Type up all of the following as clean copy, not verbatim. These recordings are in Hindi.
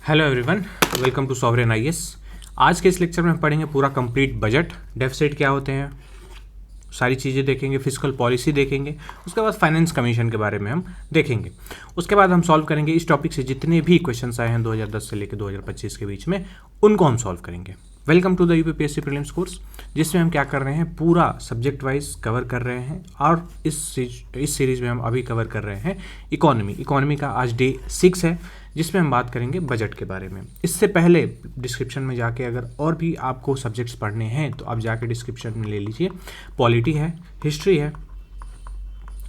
Hello everyone, welcome to sovereign IAS. आज के इस लेक्चर में हम पढ़ेंगे पूरा कंप्लीट बजट, डेफिसिट क्या होते हैं, सारी चीज़ें देखेंगे, फिस्कल पॉलिसी देखेंगे, उसके बाद फाइनेंस कमीशन के बारे में हम देखेंगे। उसके बाद हम सॉल्व करेंगे इस टॉपिक से जितने भी क्वेश्चंस आए हैं 2010 से लेकर 2025 के बीच में, उनको हम सॉल्व करेंगे। Welcome to the UPPSC prelims course, जिसमें हम क्या कर रहे हैं, पूरा सब्जेक्ट वाइज कवर कर रहे हैं। और इस सीरीज में हम अभी कवर कर रहे हैं इकोनॉमी का आज डे 6 है, जिसमें हम बात करेंगे बजट के बारे में। इससे पहले डिस्क्रिप्शन में जाके अगर और भी आपको सब्जेक्ट्स पढ़ने हैं तो आप जाके डिस्क्रिप्शन में ले लीजिए। पॉलिटी है, हिस्ट्री है।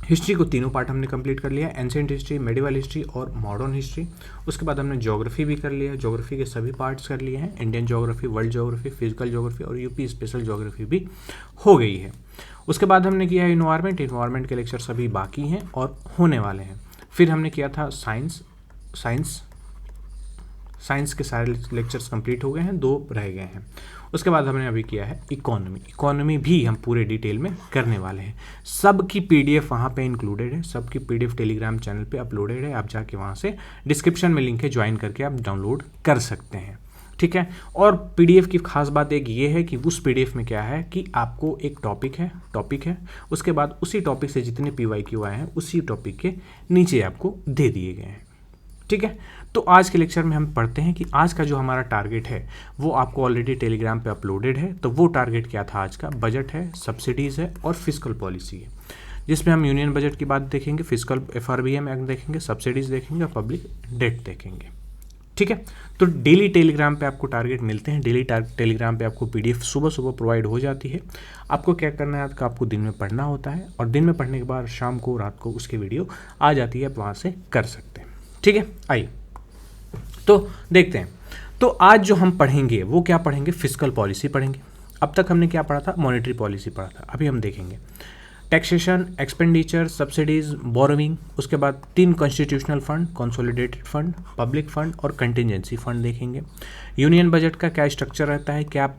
हिस्ट्री को तीनों पार्ट हमने कंप्लीट कर लिया, एंशिएंट हिस्ट्री, मेडिवल हिस्ट्री और मॉडर्न हिस्ट्री। उसके बाद हमने ज्योग्राफी भी कर लिया, ज्योग्राफी के सभी पार्ट्स कर लिए हैं, Indian geography, world geography, physical geography और यूपी स्पेशल ज्योग्राफी भी हो गई है। उसके बाद हमने किया है इन्वायरमेंट के लेक्चर सभी बाकी हैं और होने वाले हैं। फिर हमने किया था साइंस के सारे लेक्चर्स कंप्लीट हो गए हैं, 2 रह गए हैं। उसके बाद हमने अभी किया है इकोनॉमी भी हम पूरे डिटेल में करने वाले हैं। सबकी पीडीएफ वहाँ पे इंक्लूडेड है, सबकी पीडीएफ टेलीग्राम चैनल पे अपलोडेड है। आप जाके वहाँ से डिस्क्रिप्शन में लिंक है, ज्वाइन करके आप डाउनलोड कर सकते हैं, ठीक है। और पीडीएफ की खास बात एक ये है कि उस पीडीएफ में क्या है कि आपको एक टॉपिक है, उसके बाद उसी टॉपिक से जितने पीवाईक्यू आए हैं उसी टॉपिक के नीचे आपको दे दिए गए हैं, ठीक है। तो आज के लेक्चर में हम पढ़ते हैं कि आज का जो हमारा टारगेट है वो आपको ऑलरेडी टेलीग्राम पे अपलोडेड है। तो वो टारगेट क्या था आज का, बजट है, सब्सिडीज़ है और फिस्कल पॉलिसी है, जिसमें हम यूनियन बजट की बात देखेंगे, फिस्कल FRBM एक्ट देखेंगे, सब्सिडीज़ देखेंगे और पब्लिक डेट देखेंगे, ठीक है। तो डेली टेलीग्राम पे आपको टारगेट मिलते हैं, डेली टेलीग्राम पे आपको पीडीएफ सुबह सुबह प्रोवाइड हो जाती है। आपको क्या करना है, आपको दिन में पढ़ना होता है और दिन में पढ़ने के बाद शाम को रात को उसकी वीडियो आ जाती है, आप वहाँ से कर सकते हैं, ठीक है। आइए तो देखते हैं। तो आज जो हम पढ़ेंगे वो क्या पढ़ेंगे, फिस्कल पॉलिसी पढ़ेंगे। अब तक हमने क्या पढ़ा था, मॉनेटरी पॉलिसी पढ़ा था। अभी हम देखेंगे टैक्सेशन, एक्सपेंडिचर, सब्सिडीज, बोरोविंग। उसके बाद 3 constitutional fund, consolidated fund, public fund और कंटिजेंसी फंड देखेंगे। यूनियन बजट का क्या स्ट्रक्चर रहता है, क्या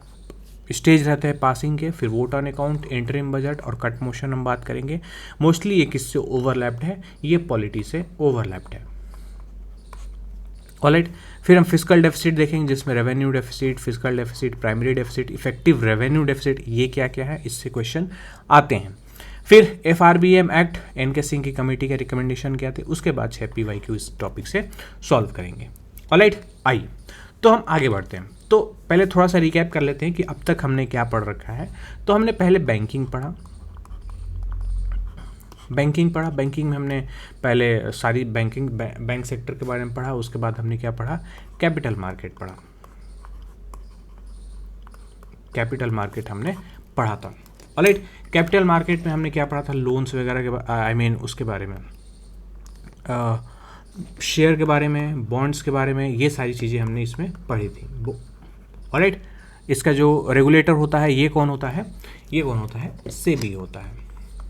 स्टेज रहते हैं पासिंग के, फिर vote on account, interim budget और कट मोशन हम बात करेंगे। मोस्टली ये किससे ओवरलैप्ड है, ये पॉलिटी से ओवरलैप्ड है, ऑलराइट। फिर हम फिस्कल डेफिसिट देखेंगे, जिसमें revenue deficit, fiscal deficit, primary deficit, effective revenue deficit, ये क्या क्या है, इससे क्वेश्चन आते हैं। फिर FRBM एक्ट, NK सिंह की कमेटी के रिकमेंडेशन क्या थे, उसके बाद 6 PYQ इस टॉपिक से सॉल्व करेंगे, ऑलराइट। आइए तो हम आगे बढ़ते हैं। तो पहले थोड़ा सा रिकैप कर लेते हैं कि अब तक हमने क्या पढ़ रखा है। तो हमने पहले बैंकिंग पढ़ा, बैंकिंग में हमने पहले सारी बैंक सेक्टर के बारे में पढ़ा। उसके बाद हमने क्या पढ़ा, कैपिटल मार्केट पढ़ा, कैपिटल मार्केट हमने पढ़ा था, ऑलराइट। कैपिटल मार्केट में हमने क्या पढ़ा था, लोन्स वगैरह के उसके बारे में, शेयर के बारे में, बॉन्ड्स के बारे में, ये सारी चीज़ें हमने इसमें पढ़ी थी, ऑलराइट। इसका जो रेगुलेटर होता है ये कौन होता है, सेबी होता है।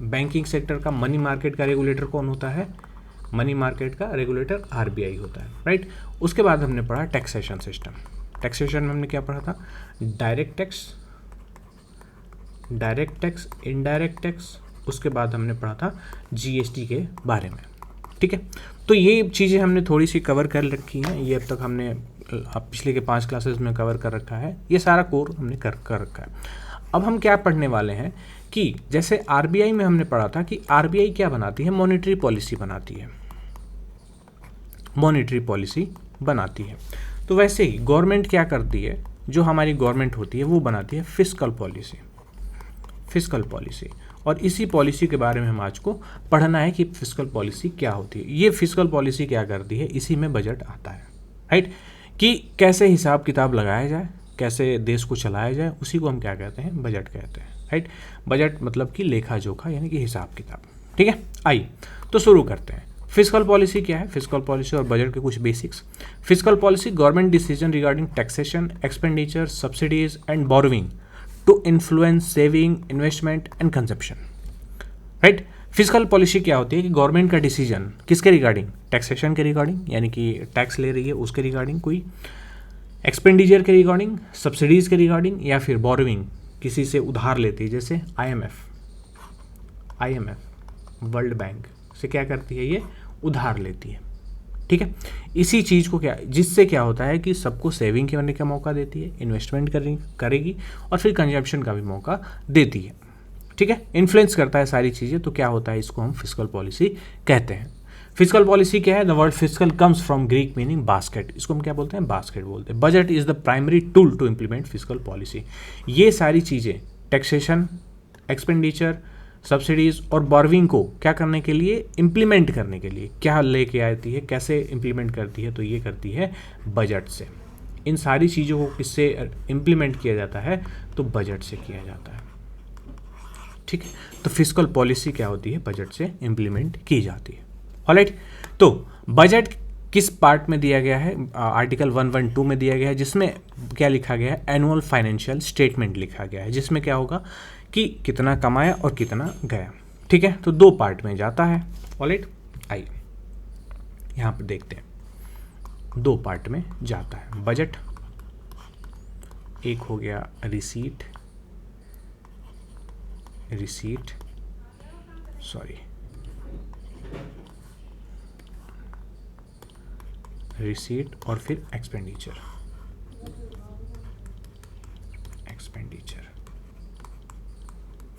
बैंकिंग सेक्टर का, मनी मार्केट का रेगुलेटर कौन होता है, मनी मार्केट का रेगुलेटर RBI होता है, राइट। उसके बाद हमने पढ़ा टैक्सेशन सिस्टम। टैक्सेशन में हमने क्या पढ़ा था, डायरेक्ट टैक्स, इनडायरेक्ट टैक्स। उसके बाद हमने पढ़ा था GST के बारे में, ठीक है। तो ये चीज़ें हमने थोड़ी सी कवर कर रखी हैं, ये अब तक हमने पिछले के 5 क्लासेस में कवर कर रखा है, ये सारा कोर हमने कर रखा है। अब हम क्या पढ़ने वाले हैं कि जैसे RBI में हमने पढ़ा था कि RBI क्या बनाती है, मॉनेटरी पॉलिसी बनाती है। तो वैसे ही गवर्नमेंट क्या करती है, जो हमारी गवर्नमेंट होती है वो बनाती है फिस्कल पॉलिसी। और इसी पॉलिसी के बारे में हम आज को पढ़ना है कि फिस्कल पॉलिसी क्या होती है। ये फिस्कल पॉलिसी क्या करती है, इसी में बजट आता है, राइट। कि कैसे हिसाब किताब लगाया जाए, कैसे देश को चलाया जाए, उसी को हम क्या कहते हैं, बजट कहते हैं, राइट। बजट मतलब कि लेखा जोखा, यानी कि हिसाब किताब, ठीक है। आइए तो शुरू करते हैं। फिस्कल पॉलिसी क्या है, फिस्कल पॉलिसी और बजट के कुछ basics. Fiscal policy, government decision regarding taxation, expenditure, subsidies and borrowing to influence saving, investment and consumption, right. Fiscal policy क्या होती है कि गवर्नमेंट का डिसीजन किसके रिगार्डिंग, टैक्सेशन के रिगार्डिंग, यानी कि टैक्स ले रही है उसके रिगार्डिंग कोई, एक्सपेंडिचर के रिगार्डिंग, सब्सिडीज के रिगार्डिंग, या फिर बोरोविंग, किसी से उधार लेती है, जैसे IMF वर्ल्ड बैंक से क्या करती है, ये उधार लेती है, ठीक है। इसी चीज़ को क्या, जिससे क्या होता है कि सबको सेविंग करने का मौका देती है, इन्वेस्टमेंट करेगी और फिर कंजम्पशन का भी मौका देती है, ठीक है। इन्फ्लुएंस करता है सारी चीज़ें, तो क्या होता है, इसको हम फिस्कल पॉलिसी कहते हैं। फिस्कल पॉलिसी क्या है? The word fiscal comes from Greek meaning basket, इसको हम क्या बोलते हैं? बास्केट बोलते हैं। Budget is the primary tool to implement fiscal policy. ये सारी चीज़ें टैक्सेशन, एक्सपेंडिचर, सब्सिडीज और बोर्विंग को क्या करने के लिए, इम्प्लीमेंट करने के लिए क्या लेके आती है, कैसे इम्प्लीमेंट करती है, तो ये करती है बजट से। इन सारी चीज़ों को किससे इम्प्लीमेंट किया जाता है? तो बजट से किया जाता है, ठीक है। तो फिस्कल पॉलिसी क्या होती है? बजट से इम्प्लीमेंट की जाती है। ऑलराइट, तो बजट किस पार्ट में दिया गया है? आर्टिकल 112 में दिया गया है, जिसमें क्या लिखा गया है? एनुअल फाइनेंशियल स्टेटमेंट लिखा गया है, जिसमें क्या होगा कि कितना कमाया और कितना गया, ठीक है। तो 2 पार्ट में जाता है। ऑलराइट, आइए यहाँ पर देखते हैं। 2 पार्ट में जाता है बजट। एक हो गया रिसीट और फिर एक्सपेंडिचर।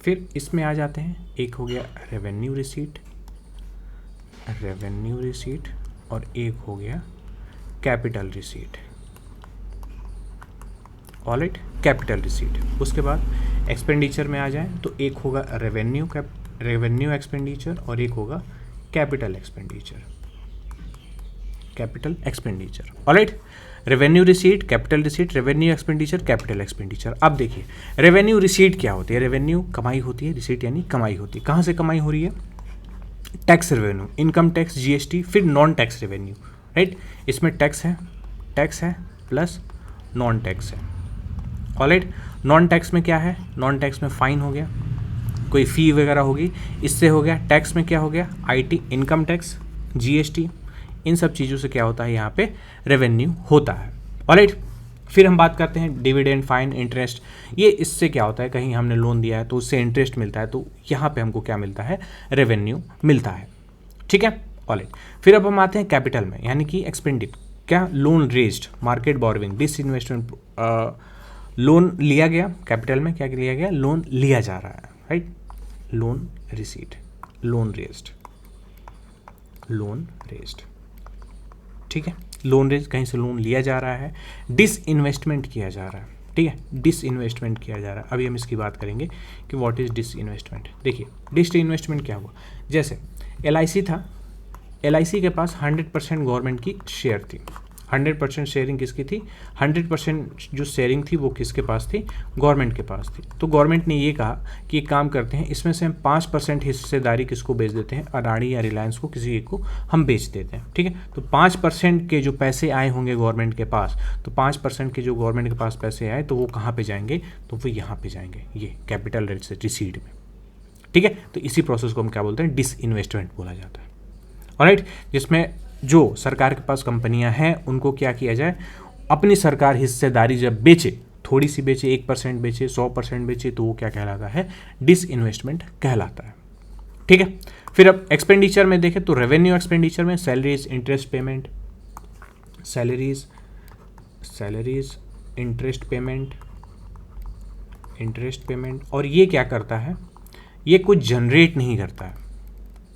फिर इसमें आ जाते हैं, एक हो गया रेवेन्यू रिसीट और एक हो गया capital receipt. Alright, capital receipt. उसके बाद एक्सपेंडिचर में आ जाए तो एक होगा रेवेन्यू एक्सपेंडिचर और एक होगा capital expenditure. Alright, revenue receipt, capital receipt, revenue expenditure, capital expenditure. अब देखिए रेवेन्यू रिसीट क्या होती है? रेवेन्यू कमाई होती है, रिसीट यानी कमाई होती है। कहाँ से कमाई हो रही है? Tax revenue, income tax, GST, फिर नॉन टैक्स रेवेन्यू, राइट। इसमें टैक्स है प्लस नॉन टैक्स है। ऑलराइट, नॉन टैक्स में क्या है? नॉन टैक्स में फाइन हो गया, कोई फ़ी वगैरह होगी, इससे हो गया। टैक्स में क्या हो गया? आईटी, इनकम टैक्स, जीएसटी, इन सब चीज़ों से क्या होता है? यहाँ पे रेवेन्यू होता है। ऑलराइट, फिर हम बात करते हैं डिविडेंड, फाइन, इंटरेस्ट। ये इससे क्या होता है? कहीं हमने लोन दिया है तो उससे इंटरेस्ट मिलता है, तो यहाँ पे हमको क्या मिलता है? रेवेन्यू मिलता है, ठीक है। ऑलराइट, फिर अब हम आते हैं कैपिटल में, यानी कि एक्सपेंडिचर। क्या? Loan raised, market borrowing, disinvestment, loan लिया गया। कैपिटल में क्या लिया गया? लोन लिया जा रहा है, right. Loan receipt, loan raised, ठीक है। लोन रेज, कहीं से लोन लिया जा रहा है। डिसइन्वेस्टमेंट किया जा रहा है, ठीक है, डिसइन्वेस्टमेंट किया जा रहा है। अभी हम इसकी बात करेंगे कि व्हाट इज डिसइन्वेस्टमेंट। देखिए डिसइन्वेस्टमेंट क्या हुआ? जैसे LIC था, LIC के पास 100% गवर्नमेंट की शेयर थी। 100% शेयरिंग किसकी थी? 100% जो शेयरिंग थी वो किसके पास थी? गवर्नमेंट के पास थी। तो गवर्नमेंट ने ये कहा कि एक काम करते हैं, इसमें से हम 5% हिस्सेदारी किसको बेच देते हैं? अडानी या रिलायंस को, किसी एक को हम बेच देते हैं, ठीक है। तो 5% के जो पैसे आए होंगे गवर्नमेंट के पास, तो 5% के जो गवर्नमेंट के पास पैसे आए तो वो कहाँ पर जाएंगे? तो वो यहाँ पर जाएंगे, ये कैपिटल रिसीट में, ठीक है। तो इसी प्रोसेस को हम क्या बोलते हैं? डिसइन्वेस्टमेंट बोला जाता है। ऑलराइट, जिसमें जो सरकार के पास कंपनियां हैं उनको क्या किया जाए? अपनी सरकार हिस्सेदारी जब बेचे, थोड़ी सी बेचे, 1% बेचे, 100% बेचे, तो वो क्या कहलाता है? डिसइन्वेस्टमेंट कहलाता है, ठीक है। फिर अब एक्सपेंडिचर में देखें तो रेवेन्यू एक्सपेंडिचर में salaries, interest payment, interest payment, और ये क्या करता है? ये कुछ जनरेट नहीं करता है,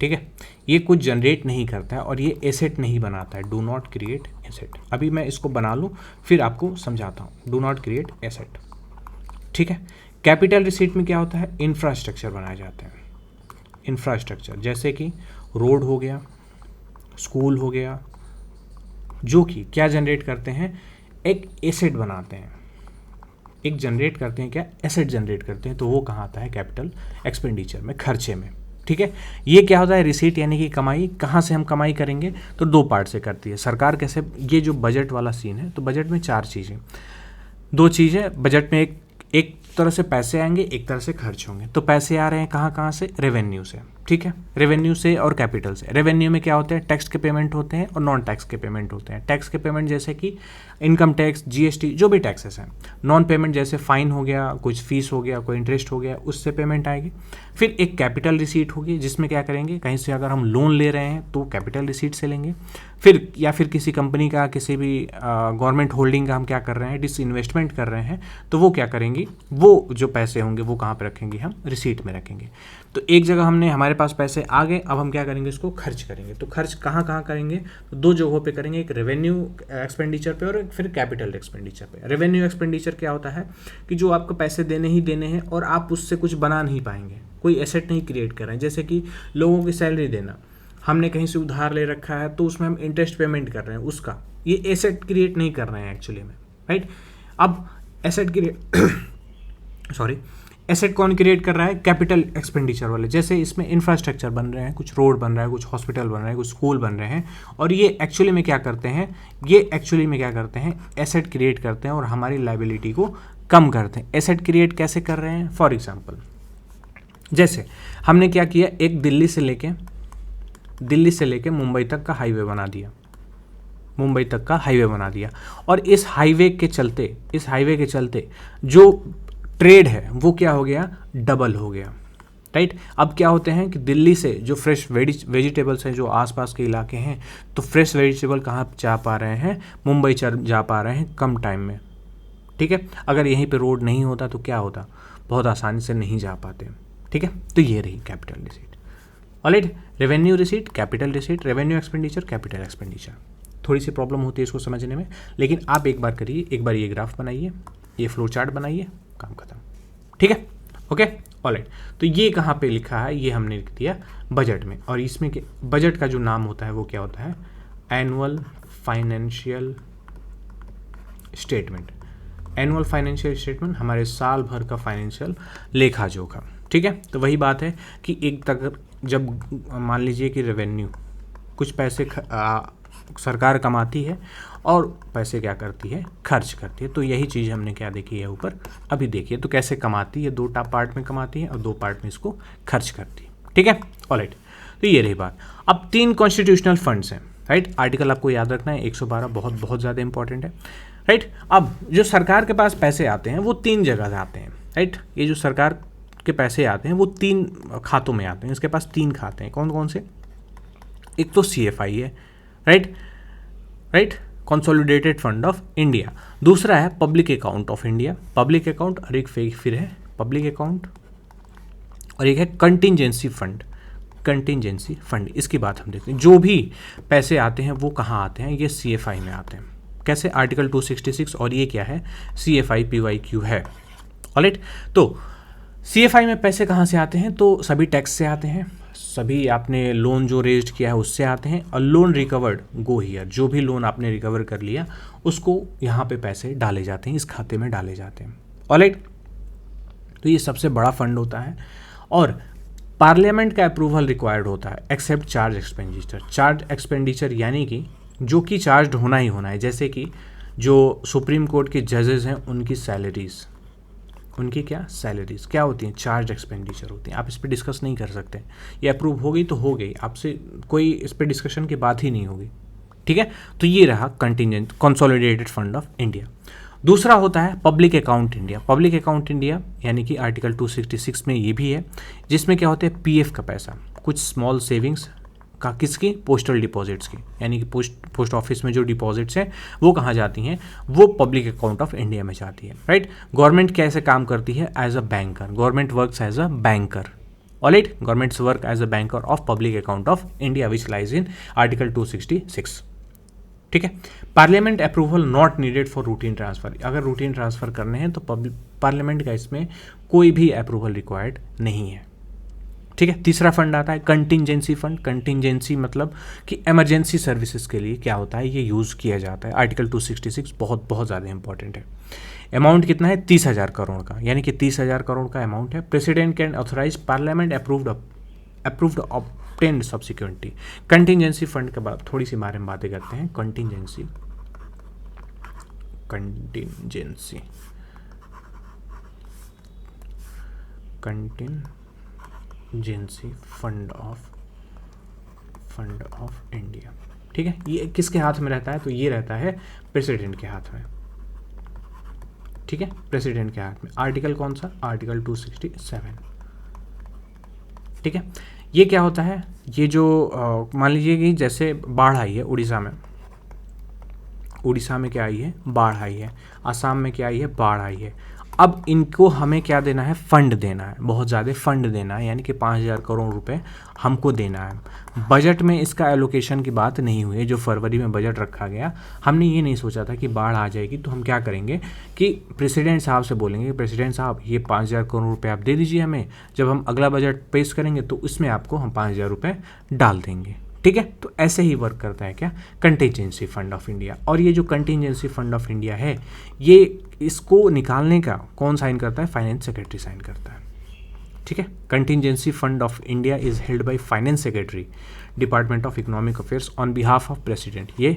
ठीक है। ये कुछ जनरेट नहीं करता है और ये एसेट नहीं बनाता है। Do not create asset. अभी मैं इसको बना लूँ फिर आपको समझाता हूँ। डू नॉट क्रिएट एसेट, ठीक है। कैपिटल रिसीट में क्या होता है? इंफ्रास्ट्रक्चर बनाए जाते हैं। इंफ्रास्ट्रक्चर जैसे कि रोड हो गया, स्कूल हो गया, जो कि क्या जनरेट करते हैं? एक एसेट बनाते हैं, एक जनरेट करते हैं, क्या? एसेट जनरेट करते हैं। तो वो कहाँ आता है? कैपिटल एक्सपेंडिचर में, खर्चे में, ठीक है। ये क्या होता है? रिसीट यानी कि कमाई। कहाँ से हम कमाई करेंगे? तो 2 पार्ट से करती है सरकार। कैसे? ये जो बजट वाला सीन है, तो बजट में 4 चीज़ें, 2 चीज़ें बजट में। एक तरह से पैसे आएंगे, एक तरह से खर्च होंगे। तो पैसे आ रहे हैं कहाँ से? रेवेन्यू से, ठीक है, रेवेन्यू से और कैपिटल से। रेवेन्यू में क्या होते हैं, टैक्स के पेमेंट होते हैं और नॉन टैक्स के पेमेंट होते हैं। टैक्स के पेमेंट जैसे कि इनकम टैक्स, जीएसटी, जो भी टैक्सेस हैं। नॉन पेमेंट जैसे फाइन हो गया, कुछ फीस हो गया, कोई इंटरेस्ट हो गया, उससे पेमेंट आएगी। फिर एक कैपिटल रिसीट होगी, जिसमें क्या करेंगे, कहीं से अगर हम लोन ले रहे हैं तो कैपिटल रिसीट से लेंगे। फिर या फिर किसी कंपनी का, किसी भी गवर्नमेंट होल्डिंग का हम क्या कर रहे हैं, डिसइन्वेस्टमेंट कर रहे हैं, तो वो क्या करेंगे, वो जो पैसे होंगे वो कहाँ पर रखेंगे, हम रिसीट में रखेंगे। तो एक जगह हमने, हमारे पास पैसे आ गए, अब हम क्या करेंगे, इसको खर्च करेंगे। तो खर्च कहाँ कहाँ करेंगे, तो दो जगहों पे करेंगे, एक रेवेन्यू एक्सपेंडिचर पे और फिर कैपिटल एक्सपेंडिचर पे। रेवेन्यू एक्सपेंडिचर क्या होता है कि जो आपको पैसे देने ही देने हैं और आप उससे कुछ बना नहीं पाएंगे, कोई एसेट नहीं क्रिएट कर रहे हैं। जैसे कि लोगों की सैलरी देना, हमने कहीं से उधार ले रखा है तो उसमें हम इंटरेस्ट पेमेंट कर रहे हैं उसका, ये एसेट क्रिएट नहीं कर रहे हैं एक्चुअली में, राइट। अब एसेट क्रिएट सॉरी एसेट कौन क्रिएट कर रहा है, कैपिटल एक्सपेंडिचर वाले। जैसे इसमें इंफ्रास्ट्रक्चर बन रहे हैं, कुछ रोड बन रहा है, कुछ हॉस्पिटल बन रहे हैं, कुछ स्कूल बन रहे हैं, और ये एक्चुअली में क्या करते हैं, एसेट क्रिएट करते हैं और हमारी लाइबिलिटी को कम करते हैं। एसेट क्रिएट कैसे कर रहे हैं, फॉर एग्जाम्पल जैसे हमने क्या किया, एक दिल्ली से लेके मुंबई तक का हाईवे बना दिया, और इस हाईवे के चलते जो ट्रेड है वो क्या हो गया, डबल हो गया, राइट। अब क्या होते हैं कि दिल्ली से जो फ्रेश वेजिटेबल्स हैं, जो आसपास के इलाके हैं, तो फ्रेश वेजिटेबल कहाँ जा पा रहे हैं, मुंबई जा पा रहे हैं कम टाइम में, ठीक है। अगर यहीं पे रोड नहीं होता तो क्या होता, बहुत आसानी से नहीं जा पाते, ठीक है। तो ये रही capital receipt. Alright, revenue receipt, capital receipt, revenue expenditure, capital expenditure. थोड़ी सी प्रॉब्लम होती है इसको समझने में, लेकिन आप एक बार करिए, एक बार ये ग्राफ बनाइए, ये फ्लो चार्ट बनाइए, काम खत्म, ठीक है, ओके। ऑलराइट, तो ये कहाँ पे लिखा है, ये हमने लिख दिया बजट में। और इसमें बजट का जो नाम होता है वो क्या होता है, annual financial statement. Annual financial statement हमारे साल भर का फाइनेंशियल लेखा जोखा, ठीक है। तो वही बात है कि एक तक जब मान लीजिए कि रेवेन्यू, कुछ पैसे सरकार कमाती है और पैसे क्या करती है, खर्च करती है। तो यही चीज़ हमने क्या देखी है ऊपर, अभी देखिए तो कैसे कमाती है, दो पार्ट में कमाती है और दो पार्ट में इसको खर्च करती है, ठीक है। ऑलराइट, तो ये रही बात। अब 3 कॉन्स्टिट्यूशनल फंड्स हैं, राइट। आर्टिकल आपको याद रखना है 112, बहुत ज़्यादा इंपॉर्टेंट है, राइट। अब जो सरकार के पास पैसे आते हैं वो 3 जगह से आते हैं, राइट। ये जो सरकार के पैसे आते हैं वो 3 खातों में आते हैं, इसके पास 3 खाते हैं, कौन कौन से, एक तो CFI है, right, consolidated fund of India. दूसरा है public account of India, public account, और एक फिर है पब्लिक अकाउंट, और एक है कंटिजेंसी फंड। इसकी बात हम देखते हैं, जो भी पैसे आते हैं वो कहाँ आते हैं, ये CFI में आते हैं। कैसे, आर्टिकल 266, और ये क्या है, CFI PYQ है, ऑलराइट। तो CFI में पैसे कहाँ से आते हैं, तो सभी टैक्स से आते हैं, सभी आपने लोन जो रेज्ड किया है उससे आते हैं, और लोन रिकवर्ड गो हियर, जो भी लोन आपने रिकवर कर लिया उसको यहाँ पे पैसे डाले जाते हैं, इस खाते में डाले जाते हैं, ऑलराइट। तो ये सबसे बड़ा फंड होता है, और पार्लियामेंट का अप्रूवल रिक्वायर्ड होता है, एक्सेप्ट चार्ज एक्सपेंडिचर यानी कि जो कि चार्ज होना ही होना है। जैसे कि जो सुप्रीम कोर्ट के जजेस हैं उनकी सैलरीज, क्या होती हैं, चार्ज एक्सपेंडिचर होती हैं। आप इस पर डिस्कस नहीं कर सकते, ये अप्रूव हो गई तो हो गई, आपसे कोई इस पर डिस्कशन की बात ही नहीं होगी, ठीक है। तो ये रहा contingent consolidated fund of India. दूसरा होता है पब्लिक अकाउंट इंडिया, यानी कि आर्टिकल 266 में ये भी है, जिसमें क्या होता है, PF का पैसा, कुछ स्मॉल सेविंग्स का, किसकी, पोस्टल डिपॉजिट्स की, यानी कि पोस्ट ऑफिस में जो डिपॉजिट्स हैं वो कहाँ जाती हैं, वो पब्लिक अकाउंट ऑफ इंडिया में जाती है, राइट। गवर्नमेंट कैसे काम करती है, as a banker, government works as a banker, alright. Governments work as a banker of public account of India which lies in article 266, ठीक है। Parliament approval not needed for routine transfer, अगर रूटीन ट्रांसफर करने हैं तो पार्लियामेंट का इसमें कोई भी अप्रूवल रिक्वायर्ड नहीं है, ठीक है। तीसरा फंड आता है कंटिजेंसी फंड। कंटिजेंसी मतलब कि इमरजेंसी सर्विसेज के लिए क्या होता है, ये यूज़ किया जाता है। आर्टिकल 266 बहुत ज़्यादा इंपॉर्टेंट है। अमाउंट कितना है, 30,000 करोड़ का, यानी कि 30,000 करोड़ का अमाउंट है। President can authorise, parliament approved obtained subsequently. Contingency fund के बाद थोड़ी सी बारे में बातें करते हैं। Contingency contingency fund of India. ठीक है, ये किसके हाथ में रहता है? तो ये रहता है प्रेसिडेंट के हाथ में। ठीक है, प्रेसिडेंट के हाथ में। आर्टिकल कौन सा? आर्टिकल 267। ठीक है, ये क्या होता है? ये जो मान लीजिए कि जैसे बाढ़ आई है उड़ीसा में, उड़ीसा में क्या आई है? बाढ़ आई है। असम में क्या आई है? बाढ़ आई है। अब इनको हमें क्या देना है? फंड देना है, बहुत ज़्यादा फंड देना है, यानी कि 5,000 करोड़ रुपए हमको देना है। बजट में इसका एलोकेशन की बात नहीं हुई है। जो फरवरी में बजट रखा गया, हमने ये नहीं सोचा था कि बाढ़ आ जाएगी तो हम क्या करेंगे कि प्रेसिडेंट साहब से बोलेंगे कि प्रेसिडेंट साहब ये 5,000 करोड़ रुपये आप दे दीजिए हमें, जब हम अगला बजट पेश करेंगे तो इसमें आपको हम 5,000 रुपये डाल देंगे। ठीक है, तो ऐसे ही वर्क करता है क्या? Contingency fund of India. और ये जो कंटिजेंसी फंड ऑफ इंडिया है, ये इसको निकालने का कौन साइन करता है? फाइनेंस सेक्रेटरी साइन करता है। ठीक है, contingency fund of India is held by finance secretary, department of economic affairs on behalf of president. ये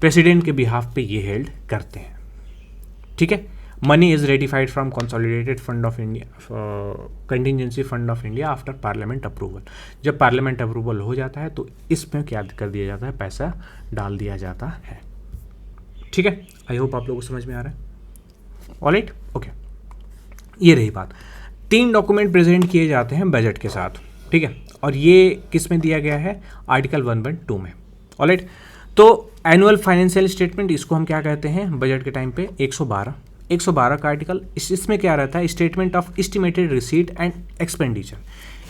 प्रेसिडेंट के बिहाफ पे ये हेल्ड करते हैं। ठीक है, money is ratified from consolidated fund of India, contingency fund of India after parliament approval. जब पार्लियामेंट अप्रूवल हो जाता है तो इसमें क्या कर दिया जाता है? पैसा डाल दिया जाता है। ठीक है, आई होप आप लोगों को समझ में आ रहा है। ऑलराइट, ओके, ये रही बात। 3 डॉक्यूमेंट प्रेजेंट किए जाते हैं बजट के साथ। ठीक है, और ये किस में दिया गया है? आर्टिकल 1.2 में। ऑलराइट, तो एनुअल फाइनेंशियल स्टेटमेंट, इसको हम क्या कहते हैं बजट के टाइम पे? 112 का आर्टिकल। इसमें क्या रहता है? Statement of estimated receipt and expenditure.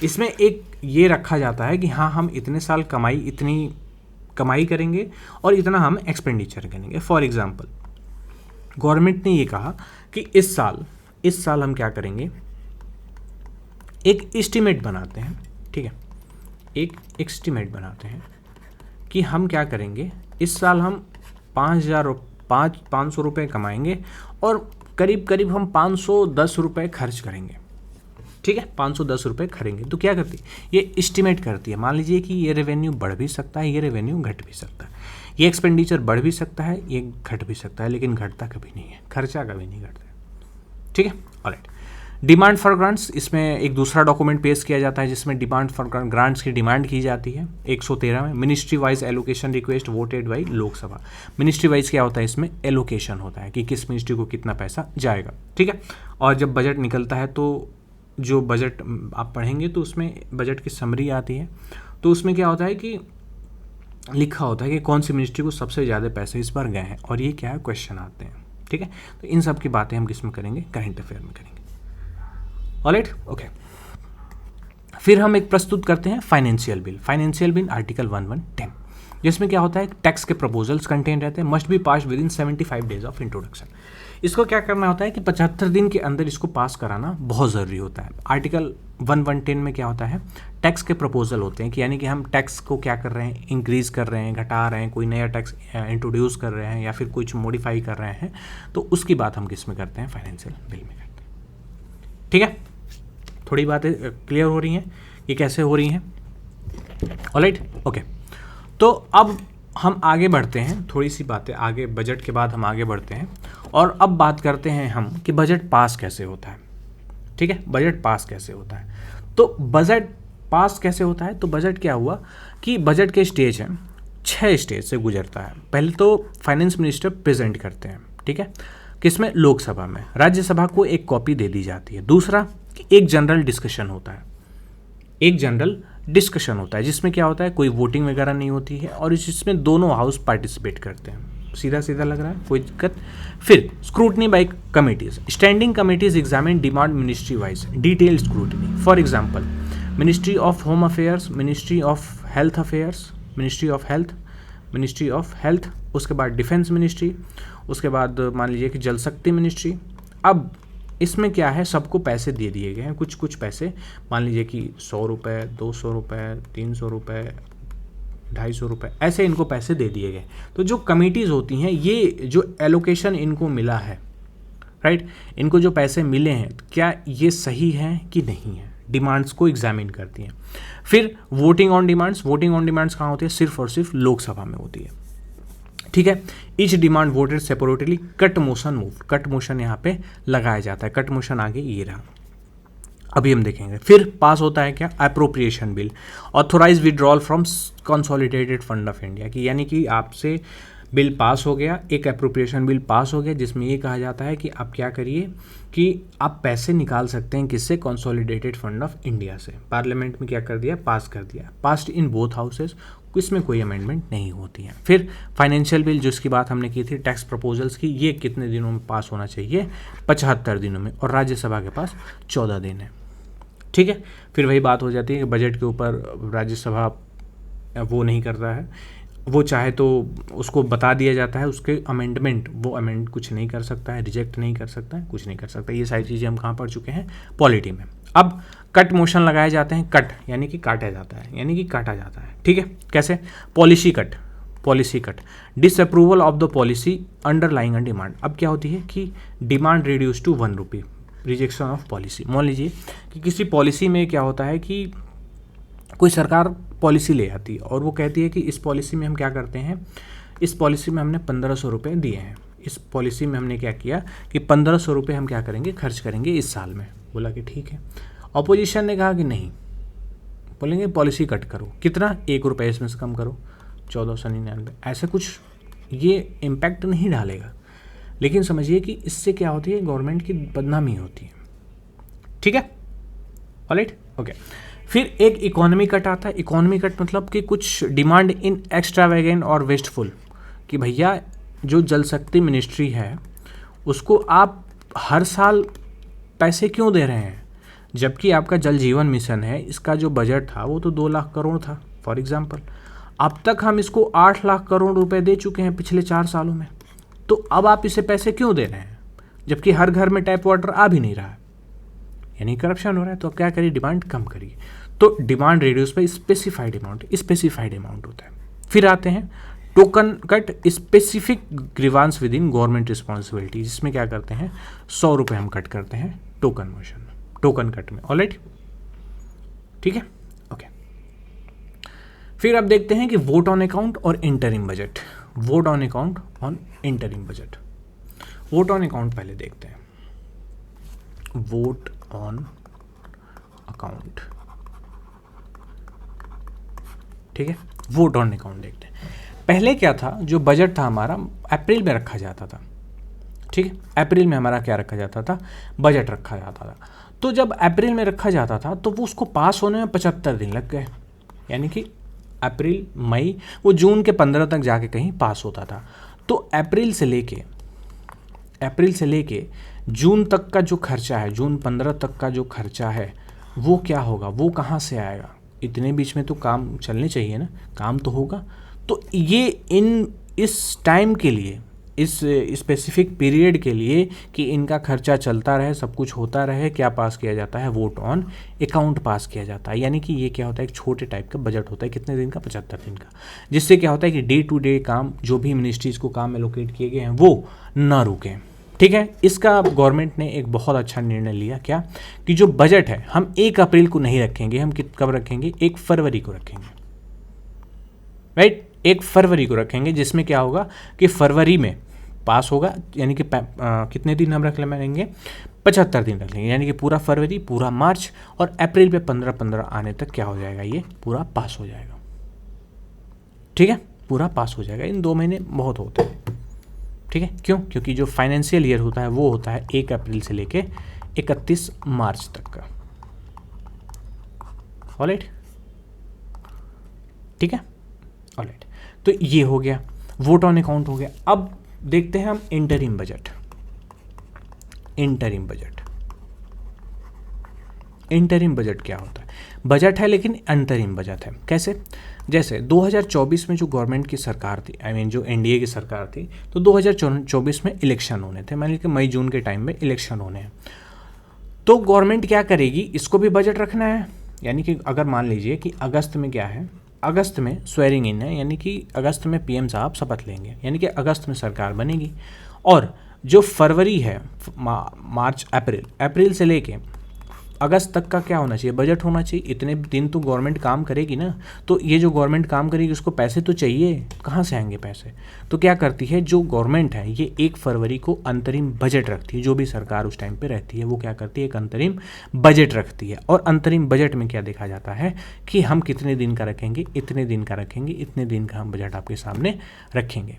इसमें एक ये रखा जाता है कि हाँ, हम इतने साल इतनी कमाई करेंगे और इतना हम एक्सपेंडिचर करेंगे। फॉर एग्जांपल, गवर्नमेंट ने ये कहा कि इस साल हम क्या करेंगे? एक एस्टिमेट बनाते हैं। ठीक है, एक एस्टिमेट बनाते हैं कि हम क्या करेंगे, इस साल हम 500 रुपये कमाएंगे और करीब करीब हम 510 रुपये खर्च करेंगे। ठीक है, 510 रुपये खरेंगे। तो क्या करती है? ये एस्टिमेट करती है। मान लीजिए कि ये रेवेन्यू बढ़ भी सकता है, ये रेवेन्यू घट भी सकता है, ये एक्सपेंडिचर बढ़ भी सकता है, ये घट भी सकता है, लेकिन घटता कभी नहीं है, खर्चा कभी नहीं घटता है। ठीक है, ऑलराइट। डिमांड फॉर ग्रांट्स, इसमें एक दूसरा डॉक्यूमेंट पेश किया जाता है जिसमें डिमांड फॉर ग्रांट्स की डिमांड की जाती है 113 में। Ministry wise allocation request voted by Lok Sabha. Ministry wise क्या होता है? इसमें एलोकेशन होता है कि किस मिनिस्ट्री को कितना पैसा जाएगा। ठीक है, और जब बजट निकलता है तो जो बजट आप पढ़ेंगे तो उसमें बजट की समरी आती है, तो उसमें क्या होता है कि लिखा होता है कि कौन सी मिनिस्ट्री को सबसे ज़्यादा पैसे इस बार गए हैं, और ये क्या है? क्वेश्चन आते हैं। ठीक है, तो इन सब की बातें हम किस में करेंगे? करंट अफेयर में करेंगे। Alright, okay. फिर हम एक प्रस्तुत करते हैं financial bill. Financial bill article 1110, जिसमें क्या होता है? टैक्स के प्रपोजल्स कंटेन रहते हैं, must be pass with in 75 days of introduction. इसको क्या करना होता है कि 75 दिन के अंदर इसको पास कराना बहुत ज़रूरी होता है। आर्टिकल 1110 में क्या होता है? टैक्स के प्रपोजल होते हैं कि यानी कि हम टैक्स को क्या कर रहे हैं? इंक्रीज़ कर रहे हैं, घटा रहे हैं, कोई नया टैक्स इंट्रोड्यूस कर रहे हैं या फिर कुछ मॉडिफाई कर रहे हैं, तो उसकी बात हम किस में करते हैं? फाइनेंशियल बिल में करते हैं। ठीक है, थोड़ी बातें क्लियर हो रही हैं ये कैसे हो रही हैं? Alright, okay. तो अब हम आगे बढ़ते हैं, थोड़ी सी बातें आगे बजट के बाद हम आगे बढ़ते हैं और अब बात करते हैं हम कि बजट पास कैसे होता है। ठीक है, बजट पास कैसे होता है? तो बजट पास कैसे होता है? तो बजट क्या हुआ कि बजट के स्टेज हैं, 6 स्टेज से गुजरता है। पहले तो फाइनेंस मिनिस्टर प्रेजेंट करते हैं। ठीक है, किसमें? लोकसभा में। राज्यसभा को एक कॉपी दे दी जाती है। दूसरा, एक जनरल डिस्कशन होता है, एक जनरल डिस्कशन होता है जिसमें क्या होता है? कोई वोटिंग वगैरह नहीं होती है और इसमें दोनों हाउस पार्टिसिपेट करते हैं। सीधा सीधा लग रहा है, कोई दिक्कत? फिर scrutiny by committees. Standing committees examine demand ministry wise, detail scrutiny. For example, ministry of home affairs, ministry of health affairs, ministry of health, उसके बाद डिफेंस मिनिस्ट्री, उसके बाद मान लीजिए कि जल शक्ति मिनिस्ट्री। अब इसमें क्या है? सबको पैसे दे दिए गए हैं, कुछ कुछ पैसे, मान लीजिए कि 100 रुपये, 200 रुपये, 300 रुपये, 250 रुपये, ऐसे इनको पैसे दे दिए गए। तो जो कमिटीज़ होती हैं, ये जो एलोकेशन इनको मिला है, राइट, इनको जो पैसे मिले हैं, क्या ये सही है कि नहीं है? डिमांड्स को एग्जामिन करती हैं। फिर voting on demands. Voting on demands कहाँ होती है? सिर्फ और सिर्फ लोकसभा में होती है। ठीक है, each demand voted separately. Cut motion move, cut motion यहाँ पे लगाया जाता है। कट मोशन आगे ये रहा। अभी हम देखेंगे। फिर पास होता है क्या, appropriation bill, authorise withdrawal from consolidated fund of India की, यानी कि आपसे बिल पास हो गया, एक अप्रोप्रिएशन बिल पास हो गया जिसमें ये कहा जाता है कि आप क्या करिए कि आप पैसे निकाल सकते हैं किससे, कंसोलिडेटेड फंड ऑफ इंडिया से। पार्लियामेंट में क्या कर दिया, पास कर दिया, पास्ड इन बोथ हाउसेस, इसमें कोई अमेंडमेंट नहीं होती है। फिर फाइनेंशियल बिल जिसकी बात हमने की थी, टैक्स प्रपोजल्स की, ये कितने दिनों में पास होना चाहिए, 75 दिनों में, और राज्यसभा के पास 14 दिन है। ठीक है, फिर वही बात हो जाती है कि बजट के ऊपर राज्यसभा वो नहीं करता है, वो चाहे तो उसको बता दिया जाता है उसके अमेंडमेंट, वो अमेंड कुछ नहीं कर सकता है, रिजेक्ट नहीं कर सकता है, कुछ नहीं कर सकता। ये सारी चीज़ें हम कहाँ पढ़ चुके हैं, पॉलिटी में। अब कट मोशन लगाए जाते हैं, कट यानी कि काटा जाता है, यानी कि काटा जाता है। ठीक है, कैसे, policy cut, policy cut, disapproval of the policy underlying a demand. अब क्या होती है कि demand reduce to 1 rupee, rejection of policy. मान लीजिए कि किसी पॉलिसी में क्या होता है कि कोई सरकार पॉलिसी ले आती है और वो कहती है कि इस पॉलिसी में हम क्या करते हैं, इस पॉलिसी में हमने 1500 रुपये दिए हैं, इस पॉलिसी में हमने क्या किया कि 1500 रुपये हम क्या करेंगे, खर्च करेंगे इस साल में। बोला कि ठीक है। अपोजिशन ने कहा कि नहीं, बोलेंगे पॉलिसी कट करो, कितना, 1 रुपये इसमें से कम करो, 1499। ऐसा कुछ ये इम्पैक्ट नहीं डालेगा, लेकिन समझिए कि इससे क्या होती है, गवर्नमेंट की बदनामी होती है। ठीक है, ऑलराइट, ओके। फिर एक इकोनॉमी कट आता है। इकोनॉमी कट मतलब कि कुछ डिमांड इन एक्स्ट्रावेगेंट और वेस्टफुल, कि भैया जो जल शक्ति मिनिस्ट्री है उसको आप हर साल पैसे क्यों दे रहे हैं, जबकि आपका जल जीवन मिशन है, इसका जो बजट था वो तो 2 लाख करोड़ था फॉर एग्जांपल। अब तक हम इसको 8 लाख करोड़ रुपए दे चुके हैं पिछले 4 सालों में, तो अब आप इसे पैसे क्यों दे रहे हैं, जबकि हर घर में टैप वाटर आ भी नहीं रहा है, यानी करप्शन हो रहा है। तो क्या करिए, डिमांड कम करिए। तो डिमांड रिड्यूस पे स्पेसिफाइड अमाउंट होता है। फिर आते हैं token cut, specific grievance with in government responsibility, जिसमें क्या करते हैं 100 रुपये हम कट करते हैं टोकन मोशन, टोकन कट में। ऑलराइट, ठीक है, ओके। फिर अब देखते हैं कि वोट ऑन अकाउंट और interim budget. Vote on account on interim budget, vote on account पहले देखते हैं। वोट ऑन अकाउंट, ठीक है, वोट ऑन अकाउंट देखते हैं। पहले क्या था, जो बजट था हमारा अप्रैल में रखा जाता था। ठीक है, अप्रैल में हमारा क्या रखा जाता था, बजट रखा जाता था। तो जब अप्रैल में रखा जाता था तो वो उसको पास होने में 75 दिन लग गए, यानी कि अप्रैल मई, वो जून के 15 तक जाके कहीं पास होता था। तो अप्रैल से लेके जून तक का जो खर्चा है, जून 15 तक का जो खर्चा है वो क्या होगा, वो कहाँ से आएगा, इतने बीच में तो काम चलने चाहिए ना, काम तो होगा। तो ये इस टाइम के लिए, इस स्पेसिफिक पीरियड के लिए कि इनका खर्चा चलता रहे, सब कुछ होता रहे, क्या पास किया जाता है, वोट ऑन अकाउंट पास किया जाता है। यानी कि ये क्या होता है, एक छोटे टाइप का बजट होता है, कितने दिन का, 75 दिन का, जिससे क्या होता है कि डे टू डे काम, जो भी मिनिस्ट्रीज को काम एलोकेट किए गए हैं वो ना रुकें। ठीक है, इसका गवर्नमेंट ने एक बहुत अच्छा निर्णय लिया, क्या कि जो बजट है हम 1 अप्रैल को नहीं रखेंगे, हम कब रखेंगे, 1 फरवरी को रखेंगे। राइट, 1 फरवरी को रखेंगे, जिसमें क्या होगा कि फरवरी में पास होगा, यानी कि कितने दिन हम रख लेंगे, 75 दिन रख लेंगे, यानी कि पूरा फरवरी, पूरा मार्च, और अप्रैल पे 15 आने तक क्या हो जाएगा, ये पूरा पास हो जाएगा। ठीक है, पूरा पास हो जाएगा। इन 2 महीने बहुत होते हैं। ठीक है, क्यों, क्योंकि जो फाइनेंशियल ईयर होता है वो होता है 1 अप्रैल से लेके 31 मार्च तक का। ऑलराइट, ठीक है, ऑलराइट। तो ये हो गया, वोट ऑन अकाउंट हो गया। अब देखते हैं हम इंटरिम बजट। इंटरिम बजट क्या होता है, बजट है लेकिन अंतरिम बजट है। कैसे, जैसे 2024 में जो गवर्नमेंट की सरकार थी, जो एनडीए की सरकार थी, तो 2024 में इलेक्शन होने थे, मान लीजिए मई जून के टाइम में इलेक्शन होने हैं। तो गवर्नमेंट क्या करेगी, इसको भी बजट रखना है। यानी कि अगर मान लीजिए कि अगस्त में क्या है, अगस्त में स्वेरिंग इन है, यानी कि अगस्त में पीएम साहब शपथ लेंगे, यानी कि अगस्त में सरकार बनेगी। और जो फरवरी है, मार्च, अप्रैल से लेके अगस्त तक का क्या होना चाहिए, बजट होना चाहिए। इतने दिन तो गवर्नमेंट काम करेगी ना, तो ये जो गवर्नमेंट काम करेगी उसको पैसे तो चाहिए, कहाँ से आएंगे पैसे। तो क्या करती है जो गवर्नमेंट है, ये 1 फरवरी को अंतरिम बजट रखती है। जो भी सरकार उस टाइम पे रहती है वो क्या करती है, एक अंतरिम बजट रखती है। और अंतरिम बजट में क्या देखा जाता है कि हम कितने दिन का रखेंगे, इतने दिन का रखेंगे, इतने दिन का हम बजट आपके सामने रखेंगे,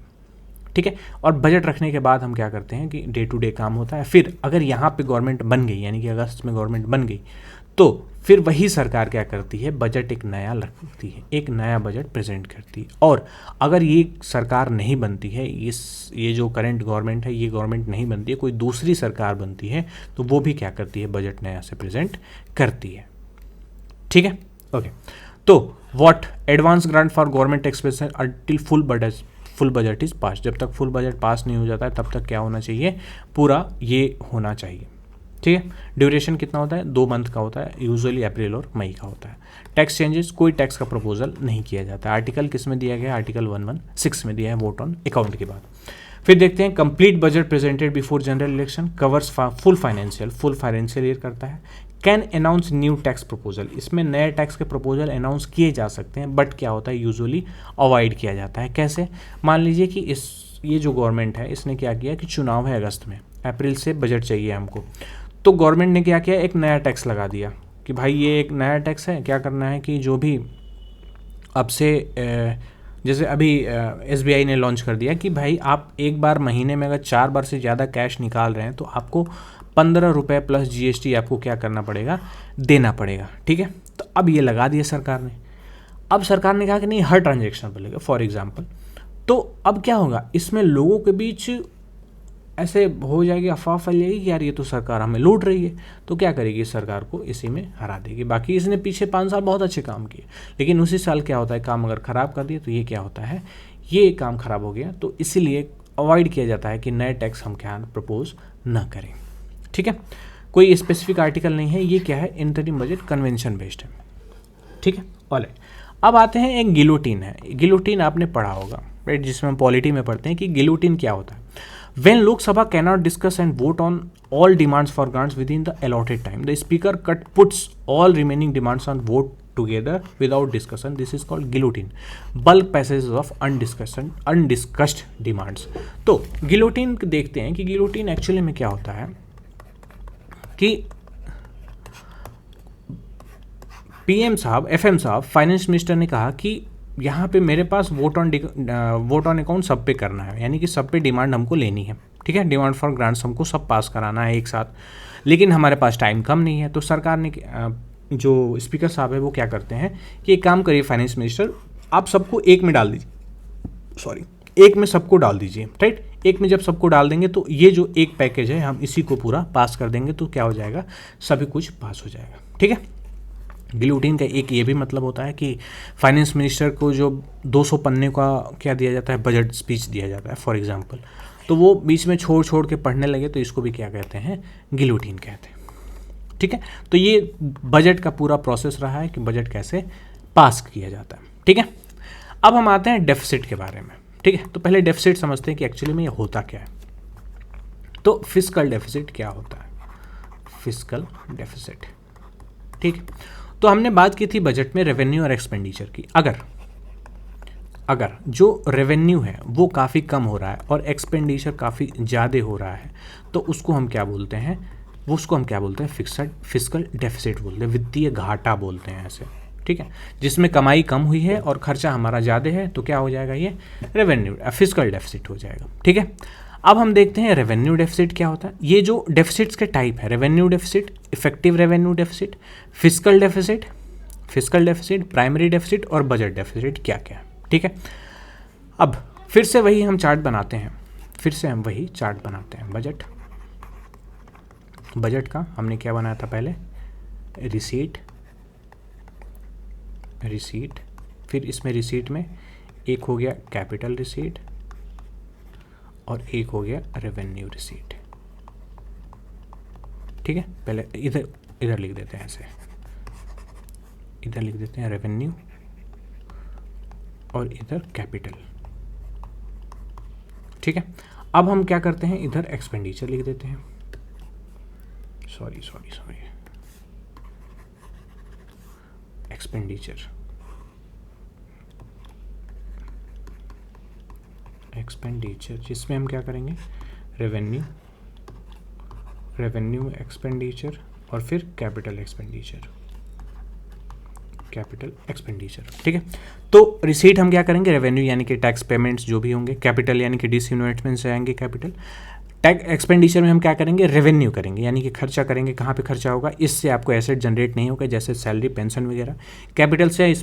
ठीक है। और बजट रखने के बाद हम क्या करते हैं कि डे टू डे काम होता है। फिर अगर यहाँ पे गवर्नमेंट बन गई, यानी कि अगस्त में गवर्नमेंट बन गई, तो फिर वही सरकार क्या करती है, बजट एक नया रखती है, एक नया बजट प्रेजेंट करती है। और अगर ये सरकार नहीं बनती है, ये जो करंट गवर्नमेंट है ये गवर्नमेंट नहीं बनती है, कोई दूसरी सरकार बनती है, तो वो भी क्या करती है, बजट नया से प्रेजेंट करती है, ठीक है। ओके, तो what advance grant for government expenses until full budget is pass. जब तक फुल बजट पास नहीं हो जाता है तब तक क्या होना चाहिए, पूरा ये होना चाहिए, ठीक है। ड्यूरेशन कितना होता है, 2 मंथ का होता है, यूजुअली अप्रैल और मई का होता है। टैक्स चेंजेस, कोई टैक्स का प्रपोजल नहीं किया जाता। आर्टिकल किस में दिया गया है, आर्टिकल 116 में दिया है, वोट ऑन अकाउंट के बाद। फिर देखते हैं complete budget presented before general election, covers full financial year करता है। Can announce new tax proposal, इसमें नए टैक्स के प्रपोजल अनाउंस किए जा सकते हैं, बट क्या होता है, यूजुअली अवॉइड किया जाता है। कैसे, मान लीजिए कि ये जो गवर्नमेंट है इसने क्या किया कि चुनाव है अगस्त में, अप्रैल से बजट चाहिए हमको, तो गवर्नमेंट ने क्या किया, एक नया टैक्स लगा दिया कि भाई ये एक नया टैक्स है, क्या करना है कि जो भी अब से जैसे अभी SBI ने लॉन्च कर दिया कि भाई आप एक बार महीने में अगर 4 बार से ज़्यादा कैश निकाल रहे हैं तो आपको 15 रुपये प्लस GST आपको क्या करना पड़ेगा, देना पड़ेगा, ठीक है। तो अब ये लगा दिया सरकार ने। अब सरकार ने कहा कि नहीं, हर ट्रांजेक्शन पर लेगा फॉर एग्जांपल। तो अब क्या होगा, इसमें लोगों के बीच ऐसे हो जाएगी, अफवाह फैल जाएगी कि यार ये तो सरकार हमें लूट रही है। तो क्या करेगी, सरकार को इसी में हरा देगी। बाकी इसने पीछे 5 साल बहुत अच्छे काम किए, लेकिन उसी साल क्या होता है, काम अगर ख़राब कर दिया तो ये क्या होता है, ये काम ख़राब हो गया। तो इसीलिए अवॉइड किया जाता है कि नए टैक्स हम क्या प्रपोज ना करें, ठीक है। कोई स्पेसिफिक आर्टिकल नहीं है, ये क्या है, इंटरिम बजट कन्वेंशन बेस्ड है, ठीक है। ऑलराइट, अब आते हैं, एक गिलोटिन है। गिलोटिन आपने पढ़ा होगा, राइट, जिसमें हम पॉलिटी में पढ़ते हैं कि गिलोटिन क्या होता है। When Lok Sabha cannot discuss and vote on all demands for grants within the allotted time, the speaker puts all remaining demands on vote together without discussion. This is called guillotine. Bulk passages of undiscussed demands. तो गिलोटिन देखते हैं कि गिलोटिन एक्चुअली में क्या होता है कि PM साहब, FM साहब, फाइनेंस मिनिस्टर ने कहा कि यहाँ पे मेरे पास वोट ऑन अकाउंट सब पे करना है, यानी कि सब पे डिमांड हमको लेनी है, ठीक है। डिमांड फॉर ग्रांट्स हमको सब पास कराना है एक साथ, लेकिन हमारे पास टाइम कम नहीं है। तो सरकार ने, जो स्पीकर साहब है वो क्या करते हैं कि एक काम करिए फाइनेंस मिनिस्टर, आप सबको एक में डाल दीजिए, एक में सबको डाल दीजिए, राइट। एक में जब सबको डाल देंगे तो ये जो एक पैकेज है हम इसी को पूरा पास कर देंगे, तो क्या हो जाएगा, सभी कुछ पास हो जाएगा, ठीक है। गिलोटिन का एक ये भी मतलब होता है कि फाइनेंस मिनिस्टर को जो 200 पन्ने का क्या दिया जाता है, बजट स्पीच दिया जाता है फॉर एग्जांपल, तो वो बीच में छोड़ के पढ़ने लगे, तो इसको भी क्या कहते हैं, गिलोटिन कहते हैं, ठीक है। तो ये बजट का पूरा प्रोसेस रहा है कि बजट कैसे पास किया जाता है, ठीक है। अब हम आते हैं डेफिसिट के बारे में, ठीक है। तो पहले डेफिसिट समझते हैं कि एक्चुअली में ये होता क्या है। तो फिस्कल डेफिसिट क्या होता है, फिस्कल डेफिसिट, ठीक है। तो हमने बात की थी बजट में रेवेन्यू और एक्सपेंडिचर की। अगर जो रेवेन्यू है वो काफ़ी कम हो रहा है और एक्सपेंडिचर काफ़ी ज़्यादा हो रहा है, तो उसको हम क्या बोलते हैं, फिस्कल डेफिसिट बोलते हैं, वित्तीय घाटा बोलते हैं ऐसे, ठीक है। जिसमें कमाई कम हुई है और खर्चा हमारा ज़्यादा है, तो क्या हो जाएगा, ये रेवेन्यू फिस्कल डेफिसिट हो जाएगा, ठीक है। अब हम देखते हैं रेवेन्यू डेफिसिट क्या होता है। ये जो डेफिसिट्स के टाइप है, revenue deficit, effective revenue deficit, fiscal deficit, primary deficit और बजट डेफिसिट क्या क्या है, ठीक है। अब फिर से वही हम चार्ट बनाते हैं, बजट का हमने क्या बनाया था पहले, रिसीट, फिर इसमें रिसीट में एक हो गया कैपिटल रिसीट और एक हो गया रेवेन्यू रिसीट, ठीक है। पहले इधर लिख देते हैं, ऐसे इधर लिख देते हैं रेवेन्यू और इधर कैपिटल, ठीक है। अब हम क्या करते हैं, इधर एक्सपेंडिचर लिख देते हैं, सॉरी एक्सपेंडिचर जिसमें हम क्या करेंगे, रेवेन्यू एक्सपेंडिचर और फिर कैपिटल एक्सपेंडिचर। ठीक है, तो रिसीट हम क्या करेंगे, रेवेन्यू यानी कि टैक्स पेमेंट्स जो भी होंगे, कैपिटल यानी कि डिसइन्वेस्टमेंट से आएंगे कैपिटल, टैक्स एक्सपेंडिचर में हम क्या करेंगे, रेवेन्यू करेंगे यानी कि खर्चा करेंगे। कहाँ पे खर्चा होगा, इससे आपको एसेट जनरेट नहीं होगा, जैसे सैलरी, पेंशन वगैरह। कैपिटल से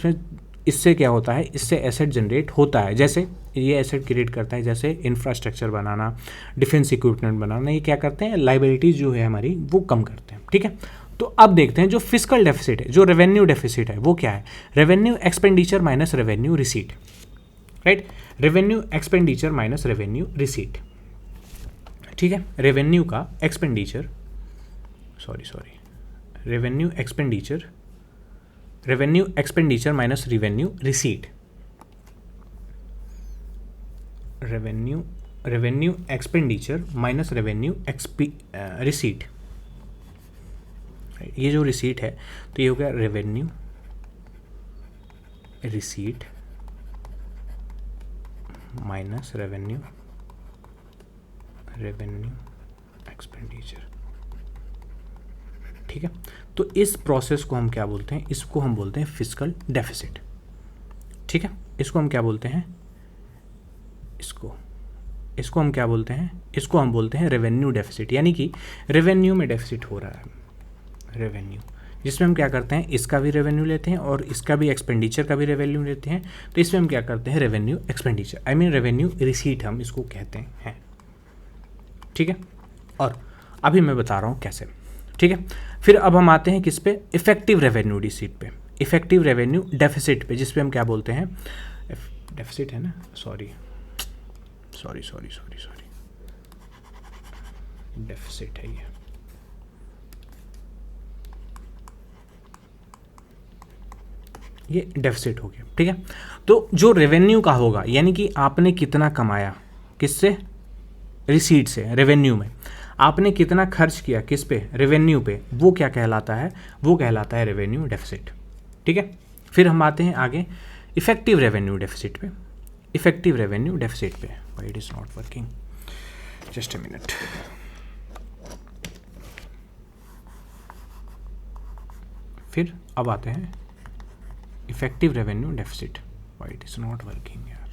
इससे क्या होता है, इससे एसेट जनरेट होता है, जैसे ये एसेट क्रिएट करता है, जैसे इंफ्रास्ट्रक्चर बनाना, डिफेंस इक्विपमेंट बनाना, ये क्या करते हैं, लाइबिलिटीज जो है हमारी वो कम करते हैं। ठीक है, तो अब देखते हैं जो फिस्कल डेफिसिट है, जो रेवेन्यू डेफिसिट है वो क्या है, revenue expenditure minus revenue receipt, right, revenue expenditure minus revenue receipt. ठीक है, रेवेन्यू का expenditure, revenue expenditure minus revenue receipt, revenue expenditure minus revenue receipt. ये जो रिसीट है तो ये हो गया revenue receipt minus revenue expenditure. ठीक है, तो इस प्रोसेस को हम क्या बोलते हैं, इसको हम बोलते हैं फिस्कल डेफिसिट। ठीक है, इसको हम क्या बोलते हैं, इसको हम क्या बोलते हैं, इसको हम बोलते हैं रेवेन्यू डेफिसिट, यानी कि रेवेन्यू में डेफिसिट हो रहा है, रेवेन्यू जिसमें हम क्या करते हैं, इसका भी रेवेन्यू लेते हैं और इसका भी एक्सपेंडिचर का भी रेवेन्यू लेते हैं, तो इसमें हम क्या करते हैं, revenue expenditure, I mean revenue receipt हम इसको कहते हैं। ठीक है, और अभी मैं बता रहा हूँ कैसे। ठीक है, फिर अब हम आते हैं किस पे, इफेक्टिव रेवेन्यू रिसीट पे, इफेक्टिव रेवेन्यू डेफिसिट पे, जिसपे हम क्या बोलते हैं, डेफिसिट है ना, सॉरी डेफिसिट है ये डेफिसिट हो गया। ठीक है, तो जो रेवेन्यू का होगा, यानी कि आपने कितना कमाया, किससे, रिसीट से, रेवेन्यू में आपने कितना खर्च किया, किस पे, रेवेन्यू पे, वो क्या कहलाता है, वो कहलाता है रेवेन्यू डेफिसिट। ठीक है, फिर हम आते हैं आगे इफेक्टिव रेवेन्यू डेफिसिट पे, इफेक्टिव रेवेन्यू डेफिसिट पे, why it is not working, just a minute. फिर अब आते हैं effective revenue deficit, why it is not working यार।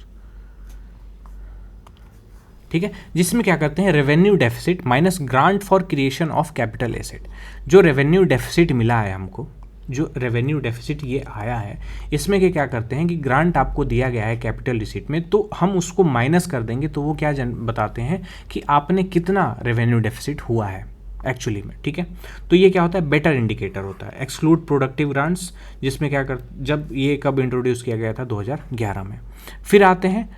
ठीक है, जिसमें क्या करते हैं, revenue deficit minus grant for creation of capital asset. जो रेवेन्यू डेफिसिट मिला है हमको, जो रेवेन्यू डेफिसिट ये आया है, इसमें क्या करते हैं कि ग्रांट आपको दिया गया है कैपिटल रिसीट में, तो हम उसको माइनस कर देंगे, तो वो क्या बताते हैं कि आपने कितना रेवेन्यू डेफिसिट हुआ है एक्चुअली में। ठीक है, तो ये क्या होता है, बेटर इंडिकेटर होता है। एक्सक्लूड प्रोडक्टिव ग्रांट्स, जिसमें क्या जब ये कब इंट्रोड्यूस किया गया था, 2011 में। फिर आते हैं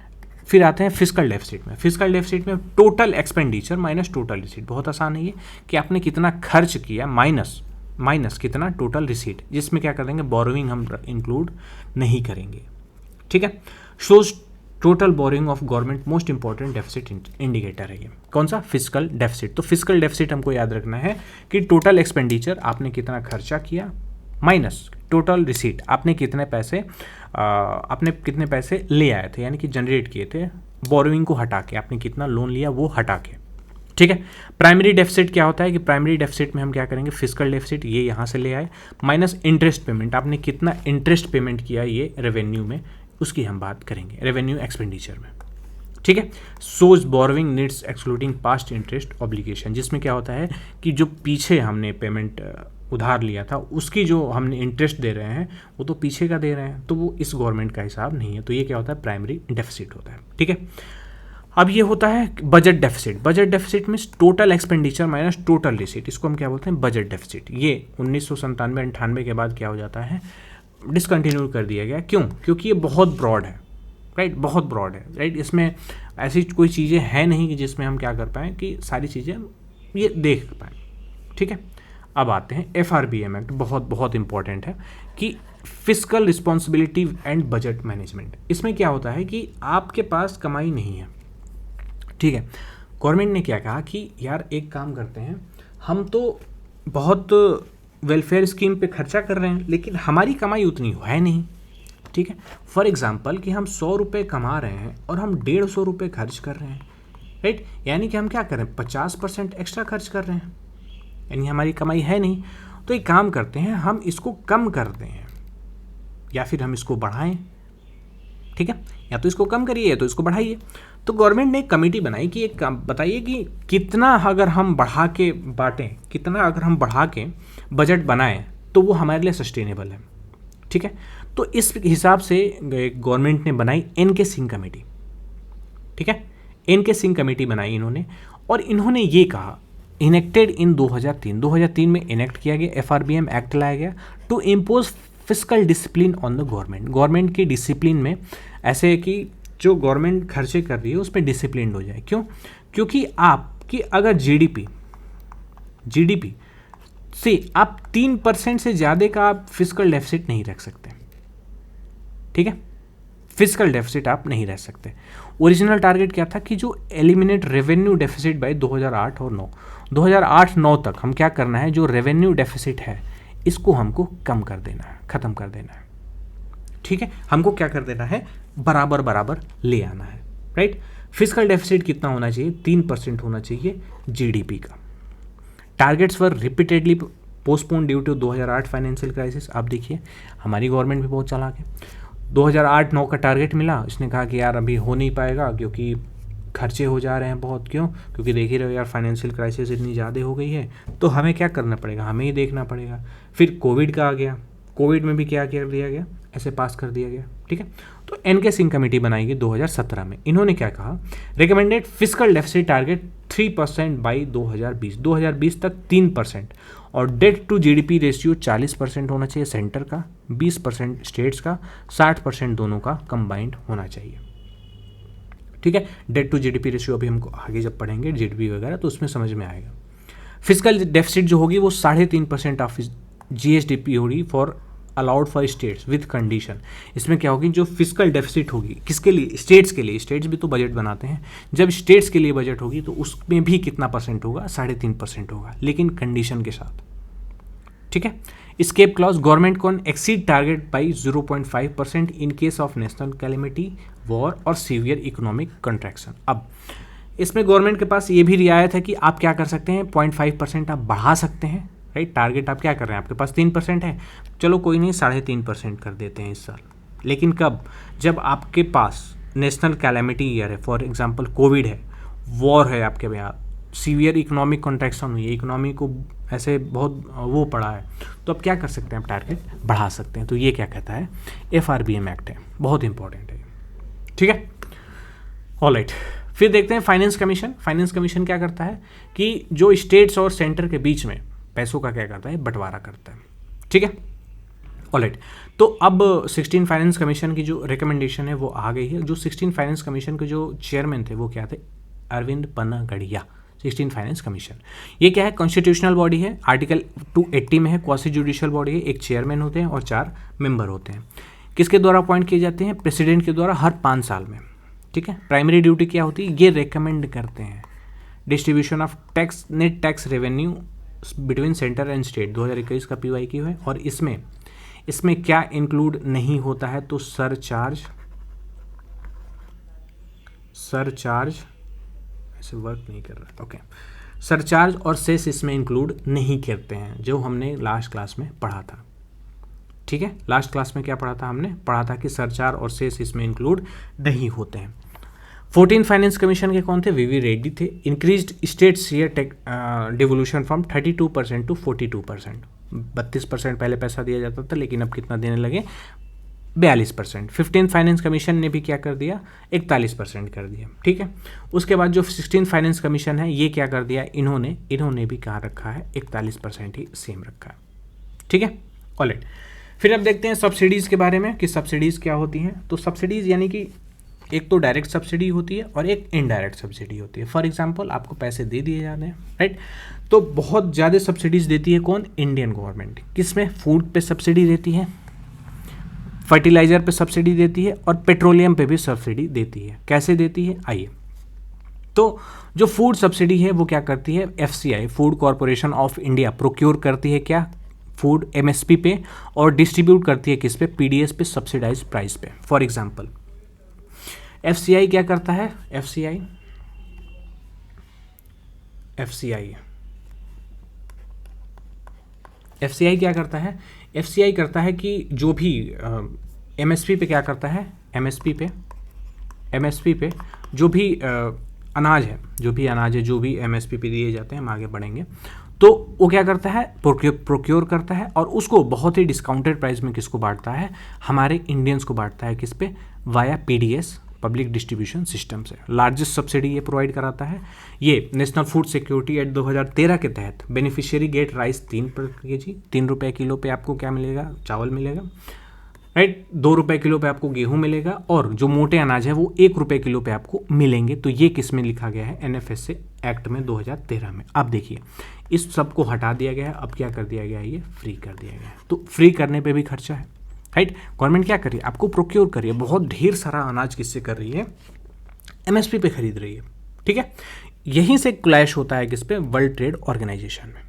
फिस्कल डेफिसिट में। फिस्कल डेफिसिट में total expenditure minus total receipt, बहुत आसान है ये, कि आपने कितना खर्च किया माइनस कितना टोटल रिसीट, जिसमें क्या कर देंगे, बोरोइंग हम इंक्लूड नहीं करेंगे। ठीक है, shows total borrowing of government, most important deficit indicator है ये। कौन सा, फिस्कल डेफिसिट। तो फिस्कल डेफिसिट हमको याद रखना है कि टोटल एक्सपेंडिचर आपने कितना खर्चा किया माइनस टोटल रिसीट, आपने कितने पैसे ले आए थे, यानी कि जनरेट किए थे, बोरोइंग को हटा के, आपने कितना लोन लिया वो हटा के। ठीक है, प्राइमरी डेफिसिट क्या होता है कि प्राइमरी डेफिसिट में हम क्या करेंगे, फिस्कल डेफिसिट ये यहाँ से ले आए, माइनस इंटरेस्ट पेमेंट, आपने कितना इंटरेस्ट पेमेंट किया ये रेवेन्यू में, उसकी हम बात करेंगे रेवेन्यू एक्सपेंडिचर में। ठीक है, सोज borrowing needs excluding past interest obligation, जिसमें क्या होता है कि जो पीछे हमने पेमेंट उधार लिया था, उसकी जो हमने इंटरेस्ट दे रहे हैं वो तो पीछे का दे रहे हैं, तो वो इस गवर्नमेंट का हिसाब नहीं है, तो ये क्या होता है, प्राइमरी डेफिसिट होता है। ठीक है, अब ये होता है बजट डेफिसिट। बजट डेफिसिट में total expenditure minus total receipt, इसको हम क्या बोलते हैं, बजट डेफिसिट। ये 1997-98 के बाद क्या हो जाता है, डिसकंटिन्यू कर दिया गया। क्यों, क्योंकि ये बहुत ब्रॉड है, राइट, बहुत ब्रॉड है, राइट। इसमें ऐसी कोई चीज़ें हैं नहीं कि जिसमें हम क्या कर पाएँ कि सारी चीज़ें ये देख पाएँ। ठीक है, अब आते हैं FRBM एक्ट, बहुत इंपॉर्टेंट है कि fiscal responsibility and budget management. इसमें क्या होता है कि आपके पास कमाई नहीं है, ठीक है, गवर्नमेंट ने क्या कहा कि यार एक काम करते हैं, हम तो बहुत वेलफेयर स्कीम पे खर्चा कर रहे हैं, लेकिन हमारी कमाई उतनी है नहीं, ठीक है। फॉर एग्जाम्पल कि हम 100 रुपये कमा रहे हैं और हम 150 रुपये खर्च कर रहे हैं, राइट। यानी कि हम क्या कर रहे हैं, 50% एक्स्ट्रा खर्च कर रहे हैं, यानी हमारी कमाई है नहीं। तो एक काम करते हैं, हम इसको कम कर दें या फिर हम इसको बढ़ाएं, ठीक है। या तो इसको कम करिए या तो इसको बढ़ाइए। तो गवर्नमेंट ने एक कमेटी बनाई कि एक बताइए कि कितना अगर हम बढ़ा के बांटें, कितना अगर हम बढ़ा के बजट बनाएं तो वो हमारे लिए सस्टेनेबल है, ठीक है। तो इस हिसाब से गवर्नमेंट ने बनाई एन.के. सिंह कमेटी, ठीक है। एन.के. सिंह कमेटी बनाई इन्होंने, और इन्होंने ये कहा, इनेक्टेड इन 2003 में इनेक्ट किया गया, FRBM एक्ट लाया गया to impose fiscal discipline on the government. Government की डिसिप्लिन में ऐसे है कि जो गवर्नमेंट खर्चे कर रही है उस पर डिसिप्लिन हो जाए। क्यों? क्योंकि आपकी अगर जीडीपी से आप 3% से ज़्यादा का आप फिस्कल डेफिसिट नहीं रख सकते, ठीक है। फिस्कल डेफिसिट आप नहीं रह सकते। ओरिजिनल टारगेट क्या था कि जो एलिमिनेट रेवेन्यू डेफिसिट बाय 2008 और 2009 तक हम क्या करना है, जो रेवेन्यू डेफिसिट है इसको हमको कम कर देना है, ख़त्म कर देना है, ठीक है। हमको क्या कर देना है, बराबर बराबर ले आना है, राइट। फिस्कल डेफिसिट कितना होना चाहिए, 3% होना चाहिए जीडीपी का। Targets were repeatedly postpone due to 2008 financial crisis. आप देखिए हमारी गवर्नमेंट भी बहुत चालाक है। 2008-9 का टारगेट मिला, इसने कहा कि यार अभी हो नहीं पाएगा क्योंकि खर्चे हो जा रहे हैं बहुत। क्यों? क्योंकि देख ही रहे हो यार फाइनेंशियल क्राइसिस इतनी ज़्यादा हो गई है, तो हमें क्या करना पड़ेगा, हमें ही देखना पड़ेगा। फिर कोविड का आ गया, कोविड में भी क्या कर दिया गया, ऐसे पास कर दिया गया, ठीक है। तो एन.के. सिंह कमेटी बनाई गई 2017 में। इन्होंने क्या कहा, recommended fiscal deficit target 3% by 2020 तक 3%, और डेट टू जीडीपी रेशियो 40% होना चाहिए सेंटर का, 20% स्टेट्स का, 60% दोनों का कंबाइंड होना चाहिए, ठीक है। डेट टू जीडीपी रेशियो अभी हमको आगे जब पढ़ेंगे जीडीपी वगैरह तो उसमें समझ में आएगा। फिस्कल डेफिसिट जो होगी वो 3.5% ऑफ जीएसडीपी होगी for allowed for states with condition. इसमें क्या होगी, जो फिस्कल डेफिसिट होगी किसके लिए, स्टेट्स के लिए। स्टेट्स भी तो बजट बनाते हैं। जब स्टेट्स के लिए बजट होगी तो उसमें भी कितना परसेंट होगा, 3.5% होगा, लेकिन कंडीशन के साथ, ठीक है। Escape clause, government can exceed target by 0.5% in case of national calamity, war और सीवियर इकोनॉमिक कंट्रैक्शन। अब इसमें गवर्नमेंट के पास ये भी रियायत है कि आप क्या कर सकते हैं, 0.5% आप बढ़ा सकते हैं, राइट। टारगेट आप क्या कर रहे हैं, आपके पास 3% है, चलो कोई नहीं 3.5% कर देते हैं इस साल। लेकिन कब, जब आपके पास नेशनल कैलेमिटी ईयर है, फॉर एग्जांपल कोविड है, वॉर है, आपके यहाँ सीवियर इकोनॉमिक कॉन्ट्रैक्शन हुई है, इकोनॉमी को ऐसे बहुत वो पड़ा है, तो अब क्या कर सकते हैं, आप टारगेट बढ़ा सकते हैं। तो ये क्या कहता है, FRBM एक्ट है, बहुत इंपॉर्टेंट है, ठीक है। ऑलराइट, फिर देखते हैं फाइनेंस कमीशन। फाइनेंस कमीशन क्या करता है कि जो स्टेट्स और सेंटर के बीच में पैसों का क्या करता है, बंटवारा करता है, ठीक है। ऑलराइट, तो अब 16 फाइनेंस कमीशन की जो रिकमेंडेशन है वो आ गई है। जो 16 फाइनेंस कमीशन के जो चेयरमैन थे वो क्या थे, अरविंद पन्नागड़िया। 16 फाइनेंस कमीशन ये क्या है, कॉन्स्टिट्यूशनल बॉडी है, आर्टिकल 280 में है, क्वासी जुडिशियल बॉडी है, एक चेयरमैन होते हैं और 4 मेंबर होते हैं। किसके द्वारा अपॉइंट किए जाते हैं, प्रेसिडेंट के द्वारा हर 5 साल में, ठीक है। प्राइमरी ड्यूटी क्या होती है, ये रेकमेंड करते हैं distribution of tax, net tax revenue between centre and state. 2021 का PYQ है, और इसमें क्या इंक्लूड नहीं होता है, तो सरचार्ज ऐसे वर्क नहीं कर रहा, ओके। सरचार्ज और सेस इसमें इंक्लूड नहीं करते हैं, जो हमने लास्ट क्लास में पढ़ा था, ठीक है। लास्ट क्लास में क्या पढ़ा था, हमने पढ़ा था कि सरचार्ज और सेस इसमें इंक्लूड नहीं होते हैं। 14 फाइनेंस कमीशन के कौन थे, VV रेड्डी थे। Increased state share devolution from 32% to 42%। 32% पहले पैसा दिया जाता था, लेकिन अब कितना देने लगे, 42%। 15 फाइनेंस कमीशन ने भी क्या कर दिया, 41% कर दिया, ठीक है। उसके बाद जो 16 फाइनेंस कमीशन है ये क्या कर दिया, इन्होंने भी कहाँ रखा है, 41% ही सेम रखा है, ठीक है। ऑलराइट, फिर अब देखते हैं सब्सिडीज़ के बारे में कि सब्सिडीज़ क्या होती हैं। तो सब्सिडीज़ यानी कि एक तो डायरेक्ट सब्सिडी होती है और एक इनडायरेक्ट सब्सिडी होती है। फॉर एग्जांपल आपको पैसे दे दिए जाते हैं, राइट। तो बहुत ज़्यादा सब्सिडीज़ देती है कौन, इंडियन गवर्नमेंट। किसमें, फूड पे सब्सिडी देती है, फर्टिलाइज़र पे सब्सिडी देती है, और पेट्रोलियम पे भी सब्सिडी देती है। कैसे देती है, आइए। तो जो फूड सब्सिडी है वो क्या करती है, FCI food corporation of India procure करती है क्या, फूड एमएसपी पे और डिस्ट्रीब्यूट करती है किस पे, पीडीएस पे, सब्सिडाइज प्राइस पे। फॉर एग्जांपल एफसीआई क्या करता है, एफसीआई क्या करता है, एफसीआई करता है कि जो भी एमएसपी पे क्या करता है, एमएसपी पे जो भी अनाज है, जो भी एमएसपी पे दिए जाते हैं, हम आगे बढ़ेंगे, तो वो क्या करता है, प्रोक्योर करता है और उसको बहुत ही डिस्काउंटेड प्राइस में किसको बांटता है, हमारे इंडियंस को बांटता है, किस पे, via PDS, public distribution system से। लार्जेस्ट सब्सिडी ये प्रोवाइड कराता है। ये नेशनल फूड सिक्योरिटी एक्ट 2013 के तहत बेनिफिशियरी गेट राइस 3 पर केजी, 3 रुपये किलो पे आपको क्या मिलेगा, चावल मिलेगा, राइट। 2 रुपये किलो पे आपको गेहूं मिलेगा और जो मोटे अनाज है वो 1 रुपये किलो पे आपको मिलेंगे। तो ये किस में लिखा गया है, एनएफएसए एक्ट में 2013 में। अब देखिए इस सब को हटा दिया गया है, अब क्या कर दिया गया है, ये फ्री कर दिया गया है। तो फ्री करने पे भी खर्चा है, राइट। गवर्नमेंट क्या कर रही है, आपको प्रोक्योर कर रही है, बहुत ढेर सारा अनाज किससे कर रही है, एमएसपी पे खरीद रही है, ठीक है। यहीं से क्लैश होता है किस पे, वर्ल्ड ट्रेड ऑर्गेनाइजेशन में,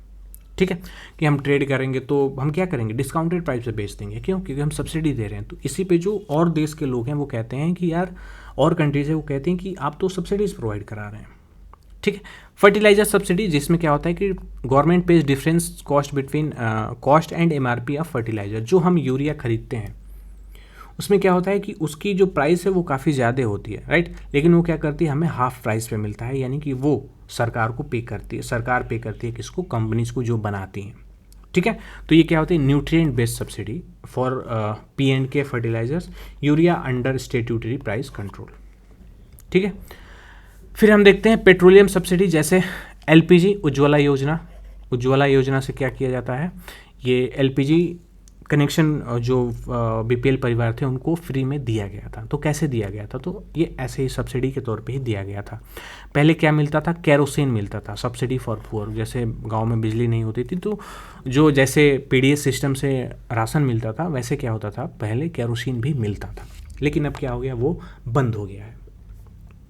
ठीक है, कि हम ट्रेड करेंगे तो हम क्या करेंगे, डिस्काउंटेड प्राइस पे बेच देंगे, क्यों, क्योंकि हम सब्सिडी दे रहे हैं। तो इसी पे जो और देश के लोग हैं वो कहते हैं कि यार, और कंट्रीज है वो कहते हैं कि आप तो सब्सिडीज प्रोवाइड करा रहे हैं, ठीक है। फर्टिलाइजर सब्सिडी, जिसमें क्या होता है कि government pays difference cost between cost and MRP of fertiliser. जो हम यूरिया खरीदते हैं उसमें क्या होता है कि उसकी जो प्राइस है वो काफ़ी ज़्यादा होती है, राइट, लेकिन वो क्या करती है, हमें हाफ प्राइस पे मिलता है, यानी कि वो सरकार को पे करती है, सरकार पे करती है किसको, कंपनीज को जो बनाती हैं, ठीक है। तो ये क्या होती है, nutrient based subsidy for P and K fertilizers, urea under statutory price control, ठीक है। फिर हम देखते हैं पेट्रोलियम सब्सिडी, जैसे एलपीजी उज्ज्वला योजना से क्या किया जाता है, ये एलपीजी कनेक्शन जो बीपीएल परिवार थे उनको फ्री में दिया गया था। तो कैसे दिया गया था, तो ये ऐसे ही सब्सिडी के तौर पे ही दिया गया था। पहले क्या मिलता था, केरोसिन मिलता था, सब्सिडी फॉर पुअर, जैसे गांव में बिजली नहीं होती थी तो जो जैसे पीडीएस सिस्टम से राशन मिलता था वैसे क्या होता था, पहले केरोसिन भी मिलता था, लेकिन अब क्या हो गया, वो बंद हो गया है,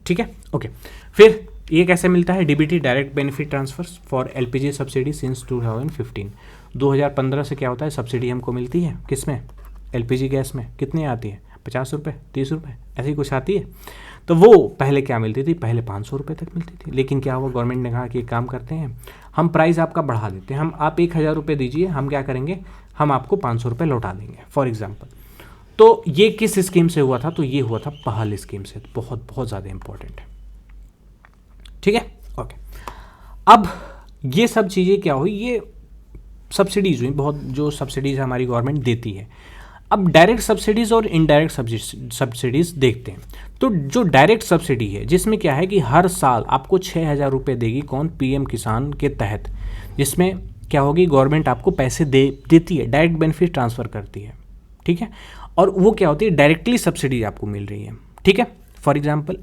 ठीक है, ओके। फिर ये कैसे मिलता है, DBT direct benefit transfers for LPG subsidy since 2015। 2015 से क्या होता है, सब्सिडी हमको मिलती है किस में, एलपीजी गैस में, कितनी आती है, 50 रुपये, 30 रुपये, ऐसी कुछ आती है। तो वो पहले क्या मिलती थी, पहले 500 रुपये तक मिलती थी, लेकिन क्या हुआ, गवर्नमेंट ने कहा कि एक काम करते हैं, हम प्राइस आपका बढ़ा देते हैं, आप 1000 रुपये दीजिए, हम क्या करेंगे, हम आपको 500 रुपये लौटा देंगे, फॉर एग्जाम्पल। तो ये किस स्कीम से हुआ था, तो ये हुआ था पहल स्कीम से, बहुत बहुत ज़्यादा इंपॉर्टेंट है, ठीक है, ओके। अब ये सब चीज़ें क्या हुई, ये सब्सिडीज़ हुई, बहुत जो सब्सिडीज़ हमारी गवर्नमेंट देती है। अब डायरेक्ट सब्सिडीज़ और इनडायरेक्ट सब्सिडीज़ देखते हैं। तो जो डायरेक्ट सब्सिडी है, जिसमें क्या है कि हर साल आपको 6000 रुपये देगी, कौन, पीएम किसान के तहत, जिसमें क्या होगी, गवर्नमेंट आपको पैसे देती है, डायरेक्ट बेनिफिट ट्रांसफ़र करती है, ठीक है। और वो क्या होती है, डायरेक्टली सब्सिडी आपको मिल रही है, ठीक है। फॉर एग्जाम्पल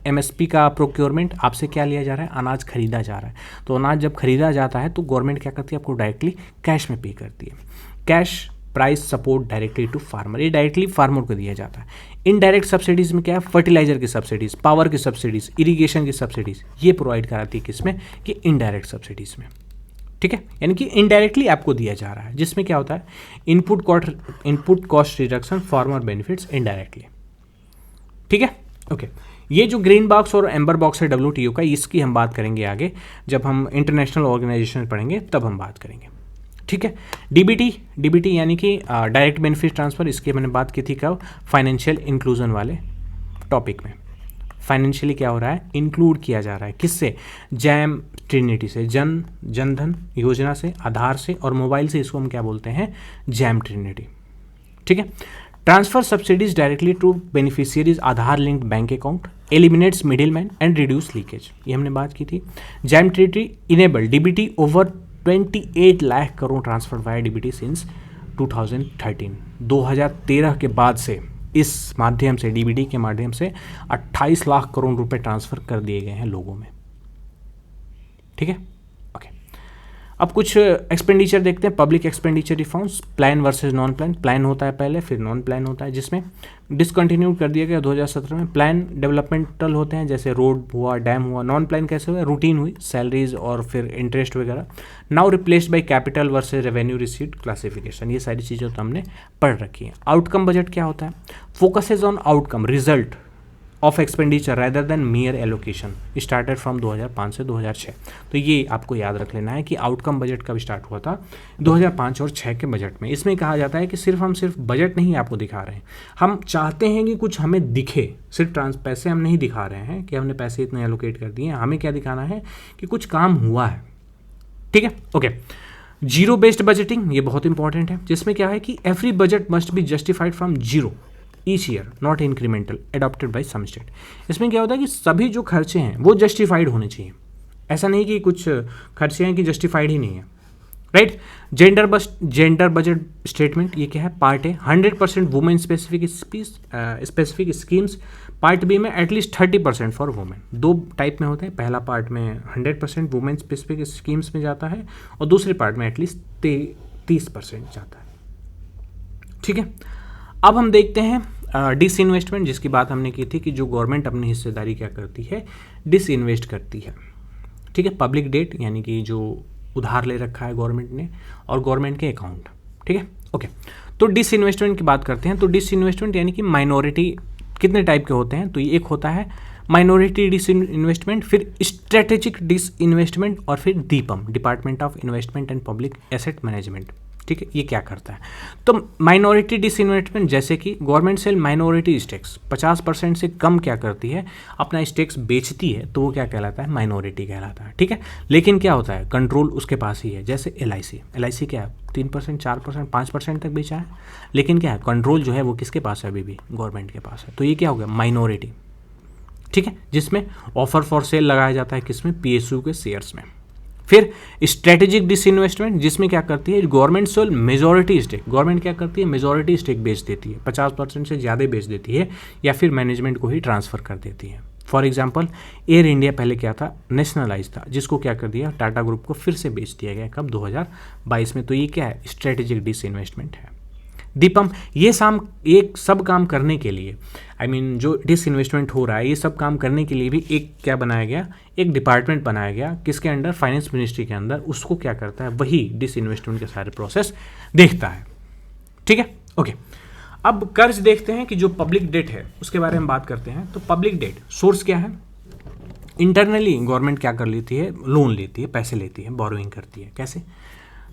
एमएसपी का प्रोक्योरमेंट, आपसे क्या लिया जा रहा है, अनाज खरीदा जा रहा है। तो अनाज जब खरीदा जाता है तो गवर्नमेंट क्या करती है, आपको डायरेक्टली कैश में पे करती है। Cash price support directly to farmer, ये डायरेक्टली फार्मर को दिया जाता है। इनडायरेक्ट सब्सिडीज़ में क्या है, फर्टिलाइजर की सब्सिडीज़, पावर की सब्सिडीज़, इरीगेशन की सब्सिडीज़, ये प्रोवाइड कराती है किसमें, कि इनडायरेक्ट सब्सिडीज़ में, ठीक है। यानी कि इनडायरेक्टली आपको दिया जा रहा है, जिसमें क्या होता है, input cost reduction, farmer benefits indirectly, ठीक है, ओके। ये जो ग्रीन बॉक्स और एम्बर बॉक्स है WTO का, इसकी हम बात करेंगे आगे, जब हम इंटरनेशनल ऑर्गेनाइजेशन पढ़ेंगे तब हम बात करेंगे, ठीक है। डीबीटी यानी कि डायरेक्ट बेनिफिट ट्रांसफ़र, इसकी मैंने बात की थी कब, फाइनेंशियल इंक्लूजन वाले टॉपिक में। फाइनेंशियली क्या हो रहा है, इंक्लूड किया जा रहा है, किससे, जैम ट्रिनिटी से, जनधन योजना से, आधार से और मोबाइल से, इसको हम क्या बोलते हैं, जैम ट्रिनिटी, ठीक है। Transfer subsidies directly to beneficiaries, Aadhaar linked bank account, eliminates middle man and reduce leakage, ये हमने बात की थी। JAM trinity enable DBT over 28 lakh crore transfer via DBT since 2013। 2013 के बाद से इस माध्यम से, डीबीटी के माध्यम से 28 लाख करोड़ रुपए ट्रांसफर कर दिए गए हैं लोगों में, ठीक है, ओके। अब कुछ एक्सपेंडिचर देखते हैं, public expenditure reforms, plan versus non plan. Plan होता है पहले, फिर नॉन प्लान होता है, जिसमें डिसकंटिन्यू कर दिया गया 2017 में। प्लान डेवलपमेंटल होते हैं, जैसे रोड हुआ, डैम हुआ। नॉन प्लान कैसे हुआ, रूटीन हुई, सैलरीज और फिर इंटरेस्ट वगैरह। Now replaced by capital versus revenue received classification. ये सारी चीज़ें तो हमने पढ़ रखी हैं। आउटकम बजट क्या होता है, focuses on outcome, result of expenditure rather than मियर allocation, started from 2005 से 2006। तो ये आपको याद रख लेना है कि आउटकम बजट कब स्टार्ट हुआ था, 2005 और 6 के बजट में। इसमें कहा जाता है कि हम सिर्फ बजट नहीं आपको दिखा रहे हैं, हम चाहते हैं कि कुछ हमें दिखे। सिर्फ पैसे हम नहीं दिखा रहे हैं कि हमने पैसे इतने एलोकेट कर दिए, हमें क्या दिखाना है कि कुछ काम हुआ है। ठीक है, ओके। जीरो बेस्ड बजटिंग, ये बहुत इंपॉर्टेंट है, जिसमें क्या है कि every budget must be justified from zero each year, not incremental, adopted by some state. इसमें क्या होता है कि सभी जो खर्चे हैं वो जस्टिफाइड होने चाहिए। ऐसा नहीं कि कुछ खर्चे हैं कि जस्टिफाइड ही नहीं है, राइट। जेंडर बजट स्टेटमेंट, ये क्या है, part A 100% women specific schemes, part B में एटलीस्ट 30% फॉर वुमेन। दो टाइप में होते हैं, पहला पार्ट में 100% वुमेन स्पेसिफिक स्कीम्स में जाता है और दूसरे पार्ट में एटलीस्ट 30% जाता है। ठीक है, अब हम देखते हैं डिसइन्वेस्टमेंट, जिसकी बात हमने की थी कि जो गवर्नमेंट अपनी हिस्सेदारी क्या करती है, डिसइन्वेस्ट करती है। ठीक है, पब्लिक डेट यानी कि जो उधार ले रखा है गवर्नमेंट ने, और गवर्नमेंट के अकाउंट। ठीक है, ओके। तो डिसइन्वेस्टमेंट की बात करते हैं। तो डिसइन्वेस्टमेंट यानी कि माइनॉरिटी कितने टाइप के होते हैं, तो ये एक होता है माइनॉरिटी डिसइन्वेस्टमेंट, फिर स्ट्रेटेजिक डिसइन्वेस्टमेंट, और फिर Deepam, department of investment and public asset management. ठीक है, ये क्या करता है, तो माइनॉरिटी डिसइन्वेस्टमेंट जैसे कि गवर्नमेंट सेल माइनॉरिटी स्टेक्स 50% से कम क्या करती है, अपना स्टेक्स बेचती है, तो वो क्या कहलाता है, माइनॉरिटी कहलाता है। ठीक है, लेकिन क्या होता है, कंट्रोल उसके पास ही है। जैसे LIC क्या है, 3%, 4%, 5% तक बेचा है, लेकिन क्या है, कंट्रोल जो है वो किसके पास है, अभी भी गवर्नमेंट के पास है। तो ये क्या हो गया, माइनॉरिटी। ठीक है, जिसमें ऑफर फॉर सेल लगाया जाता है, किसमें, PSU के शेयर्स में। फिर स्ट्रेटेजिक डिसइन्वेस्टमेंट, जिसमें क्या करती है, government sole majority stake, government क्या करती है, मेजॉरिटी स्टेक बेच देती है, 50% से ज़्यादा बेच देती है, या फिर मैनेजमेंट को ही ट्रांसफ़र कर देती है। फॉर एग्जांपल एयर इंडिया पहले क्या था, नेशनलाइज था, जिसको क्या कर दिया, टाटा ग्रुप को फिर से बेच दिया गया, कब, 2022 में। तो ये क्या है, स्ट्रेटेजिक डिसइन्वेस्टमेंट है। दीपम, ये सब काम करने के लिए, जो डिसइन्वेस्टमेंट हो रहा है, ये सब काम करने के लिए भी एक क्या बनाया गया, एक डिपार्टमेंट बनाया गया, किसके अंडर, फाइनेंस मिनिस्ट्री के अंदर। उसको क्या करता है, वही डिसइन्वेस्टमेंट के सारे प्रोसेस देखता है। ठीक है, ओके। अब कर्ज देखते हैं कि जो पब्लिक डेट है उसके बारे में बात करते हैं। तो पब्लिक डेट सोर्स क्या है, इंटरनली गवर्नमेंट क्या कर लेती है, लोन लेती है, पैसे लेती है, बोरोइंग करती है। कैसे,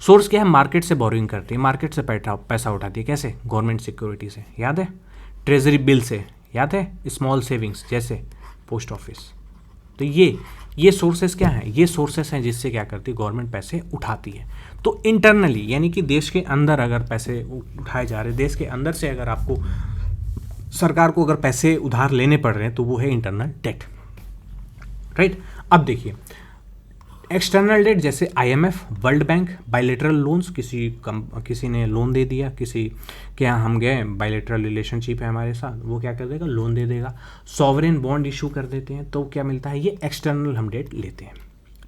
सोर्स क्या है, मार्केट से बोरोइंग करती है, मार्केट से पैसा उठाती है। कैसे, गवर्नमेंट सिक्योरिटी से, याद है, ट्रेजरी बिल से, याद है, स्मॉल सेविंग्स जैसे पोस्ट ऑफिस। तो ये सोर्सेस क्या हैं, ये सोर्सेस हैं जिससे क्या करती है, गवर्नमेंट पैसे उठाती है। तो इंटरनली यानी कि देश के अंदर अगर पैसे उठाए जा रहे हैं, देश के अंदर से अगर आपको, सरकार को अगर पैसे उधार लेने पड़ रहे हैं, तो वो है इंटरनल डेट, राइट। अब देखिए एक्सटर्नल डेट, जैसे IMF, world bank, bilateral loans, किसी ने लोन दे दिया, किसी के यहाँ हम गए, बायलेटरल रिलेशनशिप है हमारे साथ, वो क्या कर देगा, लोन दे देगा। सॉवरेन बॉन्ड इशू कर देते हैं, तो क्या मिलता है, ये एक्सटर्नल हम डेट लेते हैं।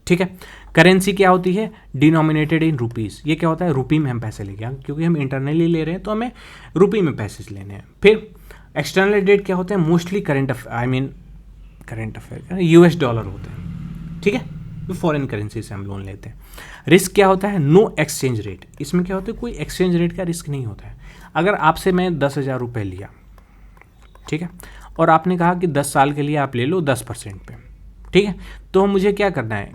ठीक है, करेंसी क्या होती है, डिनोमिनेटेड इन रुपीज़, ये क्या होता है, रुपी में हम पैसे लेके, क्योंकि हम इंटरनली ले रहे हैं तो हमें रुपी में पैसे लेने हैं। फिर एक्सटर्नल डेट क्या होते हैं, mostly current affair US dollar होते हैं। ठीक है, तो फॉरेन करेंसी से हम लोन लेते हैं। रिस्क क्या होता है, नो एक्सचेंज रेट, इसमें क्या होता है, कोई एक्सचेंज रेट का रिस्क नहीं होता है। अगर आपसे मैं 10,000 रुपये लिया, ठीक है, और आपने कहा कि 10 साल के लिए आप ले लो 10% पे, ठीक है, तो मुझे क्या करना है,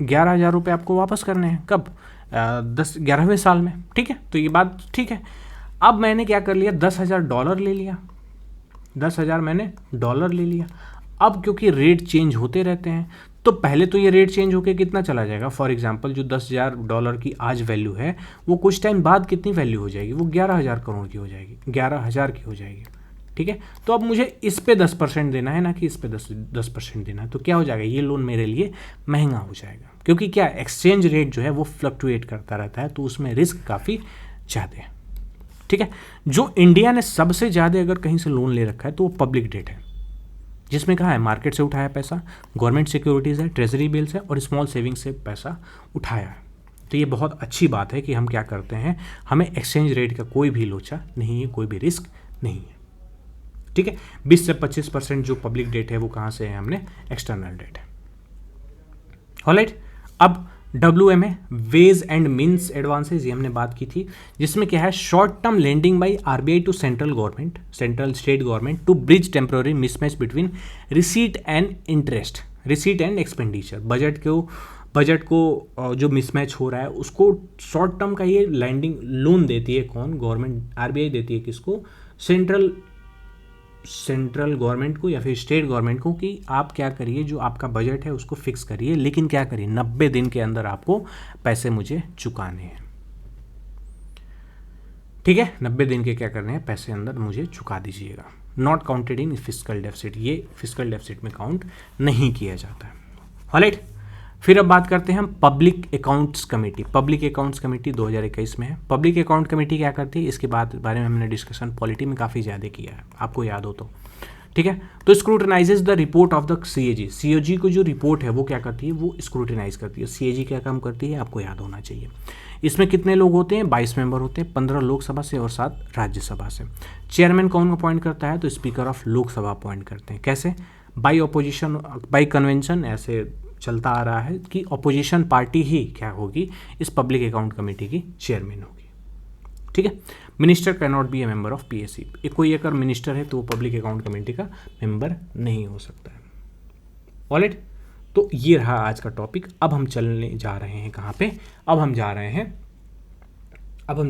11,000 रुपये आपको वापस करने हैं, कब, 11वें साल में। ठीक है, तो ये बात ठीक है। अब मैंने क्या कर लिया, 10,000 डॉलर ले लिया, 10,000 मैंने डॉलर ले लिया। अब क्योंकि रेट चेंज होते रहते हैं, तो पहले तो ये रेट चेंज होकर कितना चला जाएगा, फॉर एग्जांपल जो 10,000 डॉलर की आज वैल्यू है, वो कुछ टाइम बाद कितनी वैल्यू हो जाएगी, वो 11,000 करोड़ की हो जाएगी, 11,000 की हो जाएगी। ठीक है, तो अब मुझे इस पे 10% देना है, ना कि इस पे 10% देना है, तो क्या हो जाएगा, ये लोन मेरे लिए महंगा हो जाएगा, क्योंकि क्या एक्सचेंज रेट जो है वो फ्लक्चुएट करता रहता है, तो उसमें रिस्क काफ़ी ज़्यादा है। ठीक है, जो इंडिया ने सबसे ज़्यादा अगर कहीं से लोन ले रखा है तो वो पब्लिक डेट है, जिसमें कहा है मार्केट से उठाया पैसा, गवर्नमेंट सिक्योरिटीज़ है, ट्रेजरी बिल्स है, और स्मॉल सेविंग्स से पैसा उठाया है। तो ये बहुत अच्छी बात है कि हम क्या करते हैं, हमें एक्सचेंज रेट का कोई भी लोचा नहीं है, कोई भी रिस्क नहीं है। ठीक है, 20 से 25% जो पब्लिक डेट है वो कहाँ से है, हमने एक्सटर्नल डेट है। ऑलराइट, अब WM है वेज एंड मीन्स एडवांसेस, ये हमने बात की थी, जिसमें क्या है short term lending by RBI to central government, central state government to bridge temporary mismatch between receipt and interest, receipt and expenditure. Budget को जो मिसमैच हो रहा है उसको शॉर्ट टर्म का ये लैंडिंग लोन देती है कौन, गवर्नमेंट, RBI देती है किसको, सेंट्रल गवर्नमेंट को या फिर स्टेट गवर्नमेंट को, कि आप क्या करिए, जो आपका बजट है उसको फिक्स करिए, लेकिन क्या करिए 90 दिन के अंदर आपको पैसे मुझे चुकाने हैं। ठीक है, 90 दिन के क्या करने हैं, पैसे अंदर मुझे चुका दीजिएगा। Not counted in fiscal deficit, ये फिस्कल डेफिसिट में काउंट नहीं किया जाता है। ऑलराइट, फिर अब बात करते हैं हम public accounts committee. Public accounts committee 2021 में है। पब्लिक अकाउंट कमेटी क्या करती है, इसके बारे में हमने डिस्कशन पॉलिटी में काफ़ी ज़्यादा किया है, आपको याद हो तो। ठीक है, तो scrutinizes the report of the CAG। CAG को जो रिपोर्ट है वो क्या करती है, वो स्क्रूटनाइज करती है। CAG क्या काम करती है, आपको याद होना चाहिए। इसमें कितने लोग होते हैं, 22 मेंबर होते हैं, 15 लोकसभा से और 7 राज्यसभा से। चेयरमैन कौन अपॉइंट करता है, तो स्पीकर ऑफ लोकसभा अपॉइंट करते हैं। कैसे, बाई ऑपोजिशन, बाई कन्वेंशन, ऐसे चलता आ रहा है कि ऑपोजिशन पार्टी ही क्या होगी, इस पब्लिक अकाउंट कमेटी की चेयरमैन होगी। ठीक है, minister can not be A member of PAC। कोई अगर मिनिस्टर है तो वो पब्लिक अकाउंट कमेटी का मेंबर नहीं हो सकता है। ऑलराइट, तो ये रहा आज का टॉपिक। अब हम चलने जा रहे हैं कहाँ पे, अब हम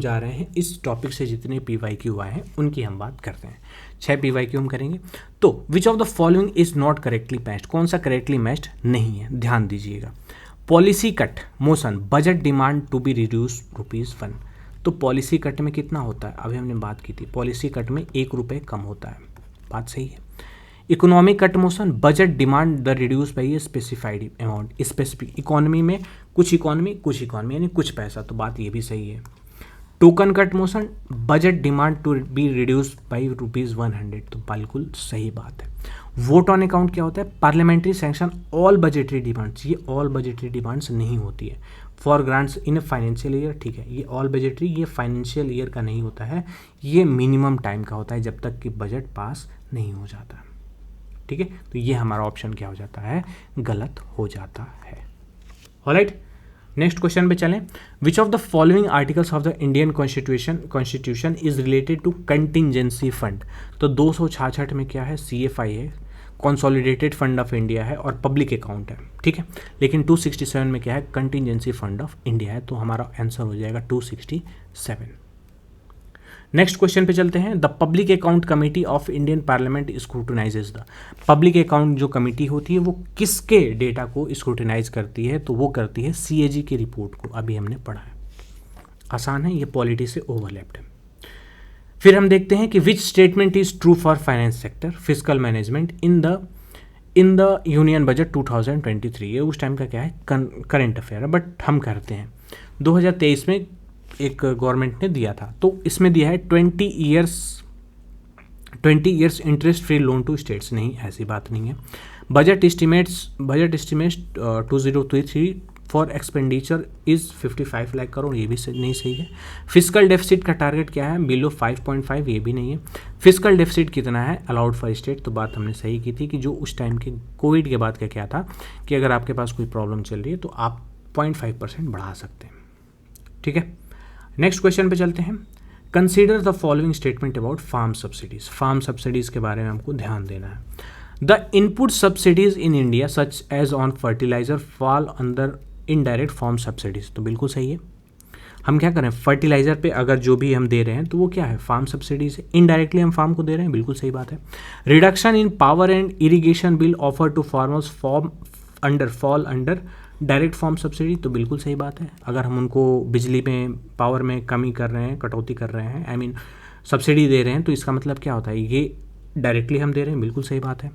जा रहे हैं इस टॉपिक से जितने PYQ आए हैं उनकी हम बात करते हैं। 6 PYQ हम करेंगे। तो which of the following is not correctly matched, कौन सा करेक्टली मैच्ड नहीं है, ध्यान दीजिएगा। Policy cut motion, budget demand to be reduce ₹1। तो पॉलिसी कट में कितना होता है, अभी हमने बात की थी, पॉलिसी कट में ₹1 कम होता है, बात सही है। Economic cut motion, budget demand the reduce by a specified amount, specific economy में कुछ इकोनॉमी यानी कुछ पैसा, तो बात ये भी सही है। Token cut motion, budget demand to be reduce by ₹100, तो बिल्कुल सही बात है। वोट ऑन अकाउंट क्या होता है, parliamentary sanction all budgetary demands, ये ऑल बजटरी डिमांड्स नहीं होती है। For grants in a financial year, ठीक है, ये ऑल बजटरी, ये फाइनेंशियल ईयर का नहीं होता है, ये मिनिमम टाइम का होता है जब तक कि बजट पास नहीं हो जाता। ठीक है, तो ये हमारा ऑप्शन क्या हो जाता है, गलत हो जाता है। ऑलराइट, नेक्स्ट क्वेश्चन पे चलें। Which of the following articles of the Indian constitution is related to contingency fund. तो 266 में क्या है, CFI है, कंसोलिडेटेड फंड ऑफ इंडिया है और पब्लिक अकाउंट है। ठीक है, लेकिन 267 में क्या है, कंटिजेंसी फंड ऑफ इंडिया है, तो हमारा आंसर हो जाएगा 267। नेक्स्ट क्वेश्चन पे चलते हैं। The public account committee of Indian parliament scrutinizes the, public account जो कमेटी होती है वो किसके डेटा को स्क्रूटनाइज करती है, तो वो करती है CAG की रिपोर्ट को, अभी हमने पढ़ा है, आसान है, ये पॉलिटी से ओवरलैप्ड है। फिर हम देखते हैं कि which statement is true for finance sector, fiscal management in the union budget 2023, ये उस टाइम का क्या है, करंट अफेयर है, बट हम करते हैं 2023 में एक गवर्नमेंट ने दिया था, तो इसमें दिया है 20 years interest free loan to states, नहीं ऐसी बात नहीं है। Budget estimates 2023 for expenditure is 55 lakh crore, ये भी नहीं सही है। फिस्कल डेफिसिट का टारगेट क्या है, बिलो 5.5, ये भी नहीं है। फिस्कल डेफिसिट कितना है अलाउड फॉर स्टेट, तो बात हमने सही की थी कि जो उस टाइम के कोविड के बाद का क्या था कि अगर आपके पास कोई प्रॉब्लम चल रही है तो आप 0.5% बढ़ा सकते हैं। ठीक है, नेक्स्ट क्वेश्चन पे चलते हैं। Consider the following statement about farm subsidies, farm subsidies के बारे में हमको ध्यान देना है। The input subsidies in India such as on fertiliser fall under indirect farm subsidies, तो बिल्कुल सही है। हम क्या करें, फर्टिलाइजर पे अगर जो भी हम दे रहे हैं तो वो क्या है, फार्म सब्सिडीज है, इनडायरेक्टली हम फार्म को दे रहे हैं, बिल्कुल सही बात है। Reduction in power and irrigation bill offer to farmers fall under direct farm subsidy, तो बिल्कुल सही बात है। अगर हम उनको बिजली में, पावर में कमी कर रहे हैं, कटौती कर रहे हैं, सब्सिडी दे रहे हैं, तो इसका मतलब क्या होता है, ये डायरेक्टली हम दे रहे हैं, बिल्कुल सही बात है।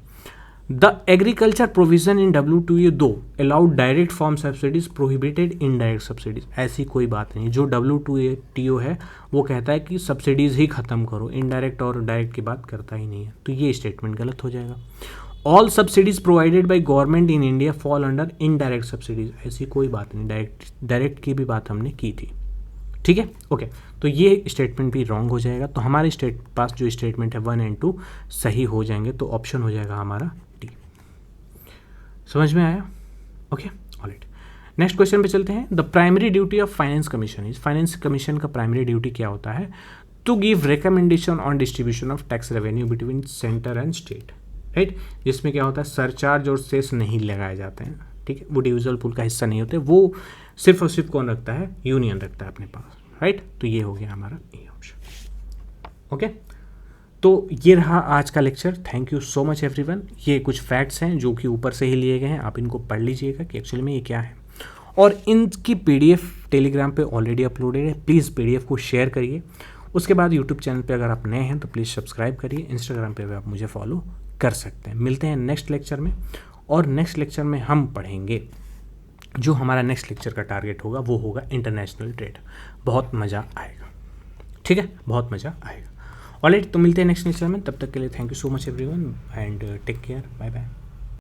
The agriculture provision in WTO allowed direct farm subsidies prohibited indirect subsidies, ऐसी कोई बात नहीं। जो WTO है वो कहता है कि सब्सिडीज ही खत्म करो, इनडायरेक्ट और डायरेक्ट की बात करता ही नहीं है, तो ये स्टेटमेंट गलत हो जाएगा। All subsidies provided by government in India fall under indirect subsidies, ऐसी कोई बात नहीं, डायरेक्ट की भी बात हमने की थी, ठीक है। ओके, तो ये स्टेटमेंट भी रॉन्ग हो जाएगा, तो हमारे पास जो स्टेटमेंट है 1 एंड 2 सही हो जाएंगे, तो ऑप्शन हो जाएगा हमारा डी। समझ में आया? Okay, alright. नेक्स्ट क्वेश्चन पे चलते हैं। The primary duty of finance commission is, finance commission का प्राइमरी ड्यूटी क्या होता है? To give recommendation on distribution of tax revenue between centre and state, right. जिसमें क्या होता है, सरचार्ज और सेस नहीं लगाए जाते हैं, ठीक है, वो डिविजिबल पूल का हिस्सा नहीं होते, वो सिर्फ और सिर्फ कौन रखता है? यूनियन रखता है अपने पास, राइट। तो ये हो गया हमारा ए ऑप्शन। ओके, तो ये रहा आज का lecture. Thank you so much everyone. ये कुछ फैक्ट्स हैं जो कि ऊपर से ही लिए गए हैं, आप इनको पढ़ लीजिएगा कि एक्चुअली में ये क्या है, और इनकी पीडीएफ टेलीग्राम पे ऑलरेडी अपलोडेड है, प्लीज़ पीडीएफ को शेयर करिए। उसके बाद यूट्यूब चैनल पे अगर आप नए हैं तो प्लीज़ सब्सक्राइब करिए, इंस्टाग्राम पे भी आप मुझे फॉलो कर सकते हैं। मिलते हैं नेक्स्ट लेक्चर में, और नेक्स्ट लेक्चर में हम पढ़ेंगे, जो हमारा नेक्स्ट लेक्चर का टारगेट होगा वो होगा इंटरनेशनल ट्रेड। बहुत मज़ा आएगा, ठीक है, बहुत मज़ा आएगा। ऑलराइट, तो मिलते हैं नेक्स्ट लेक्चर में, तब तक के लिए thank you so much everyone and take care, bye bye.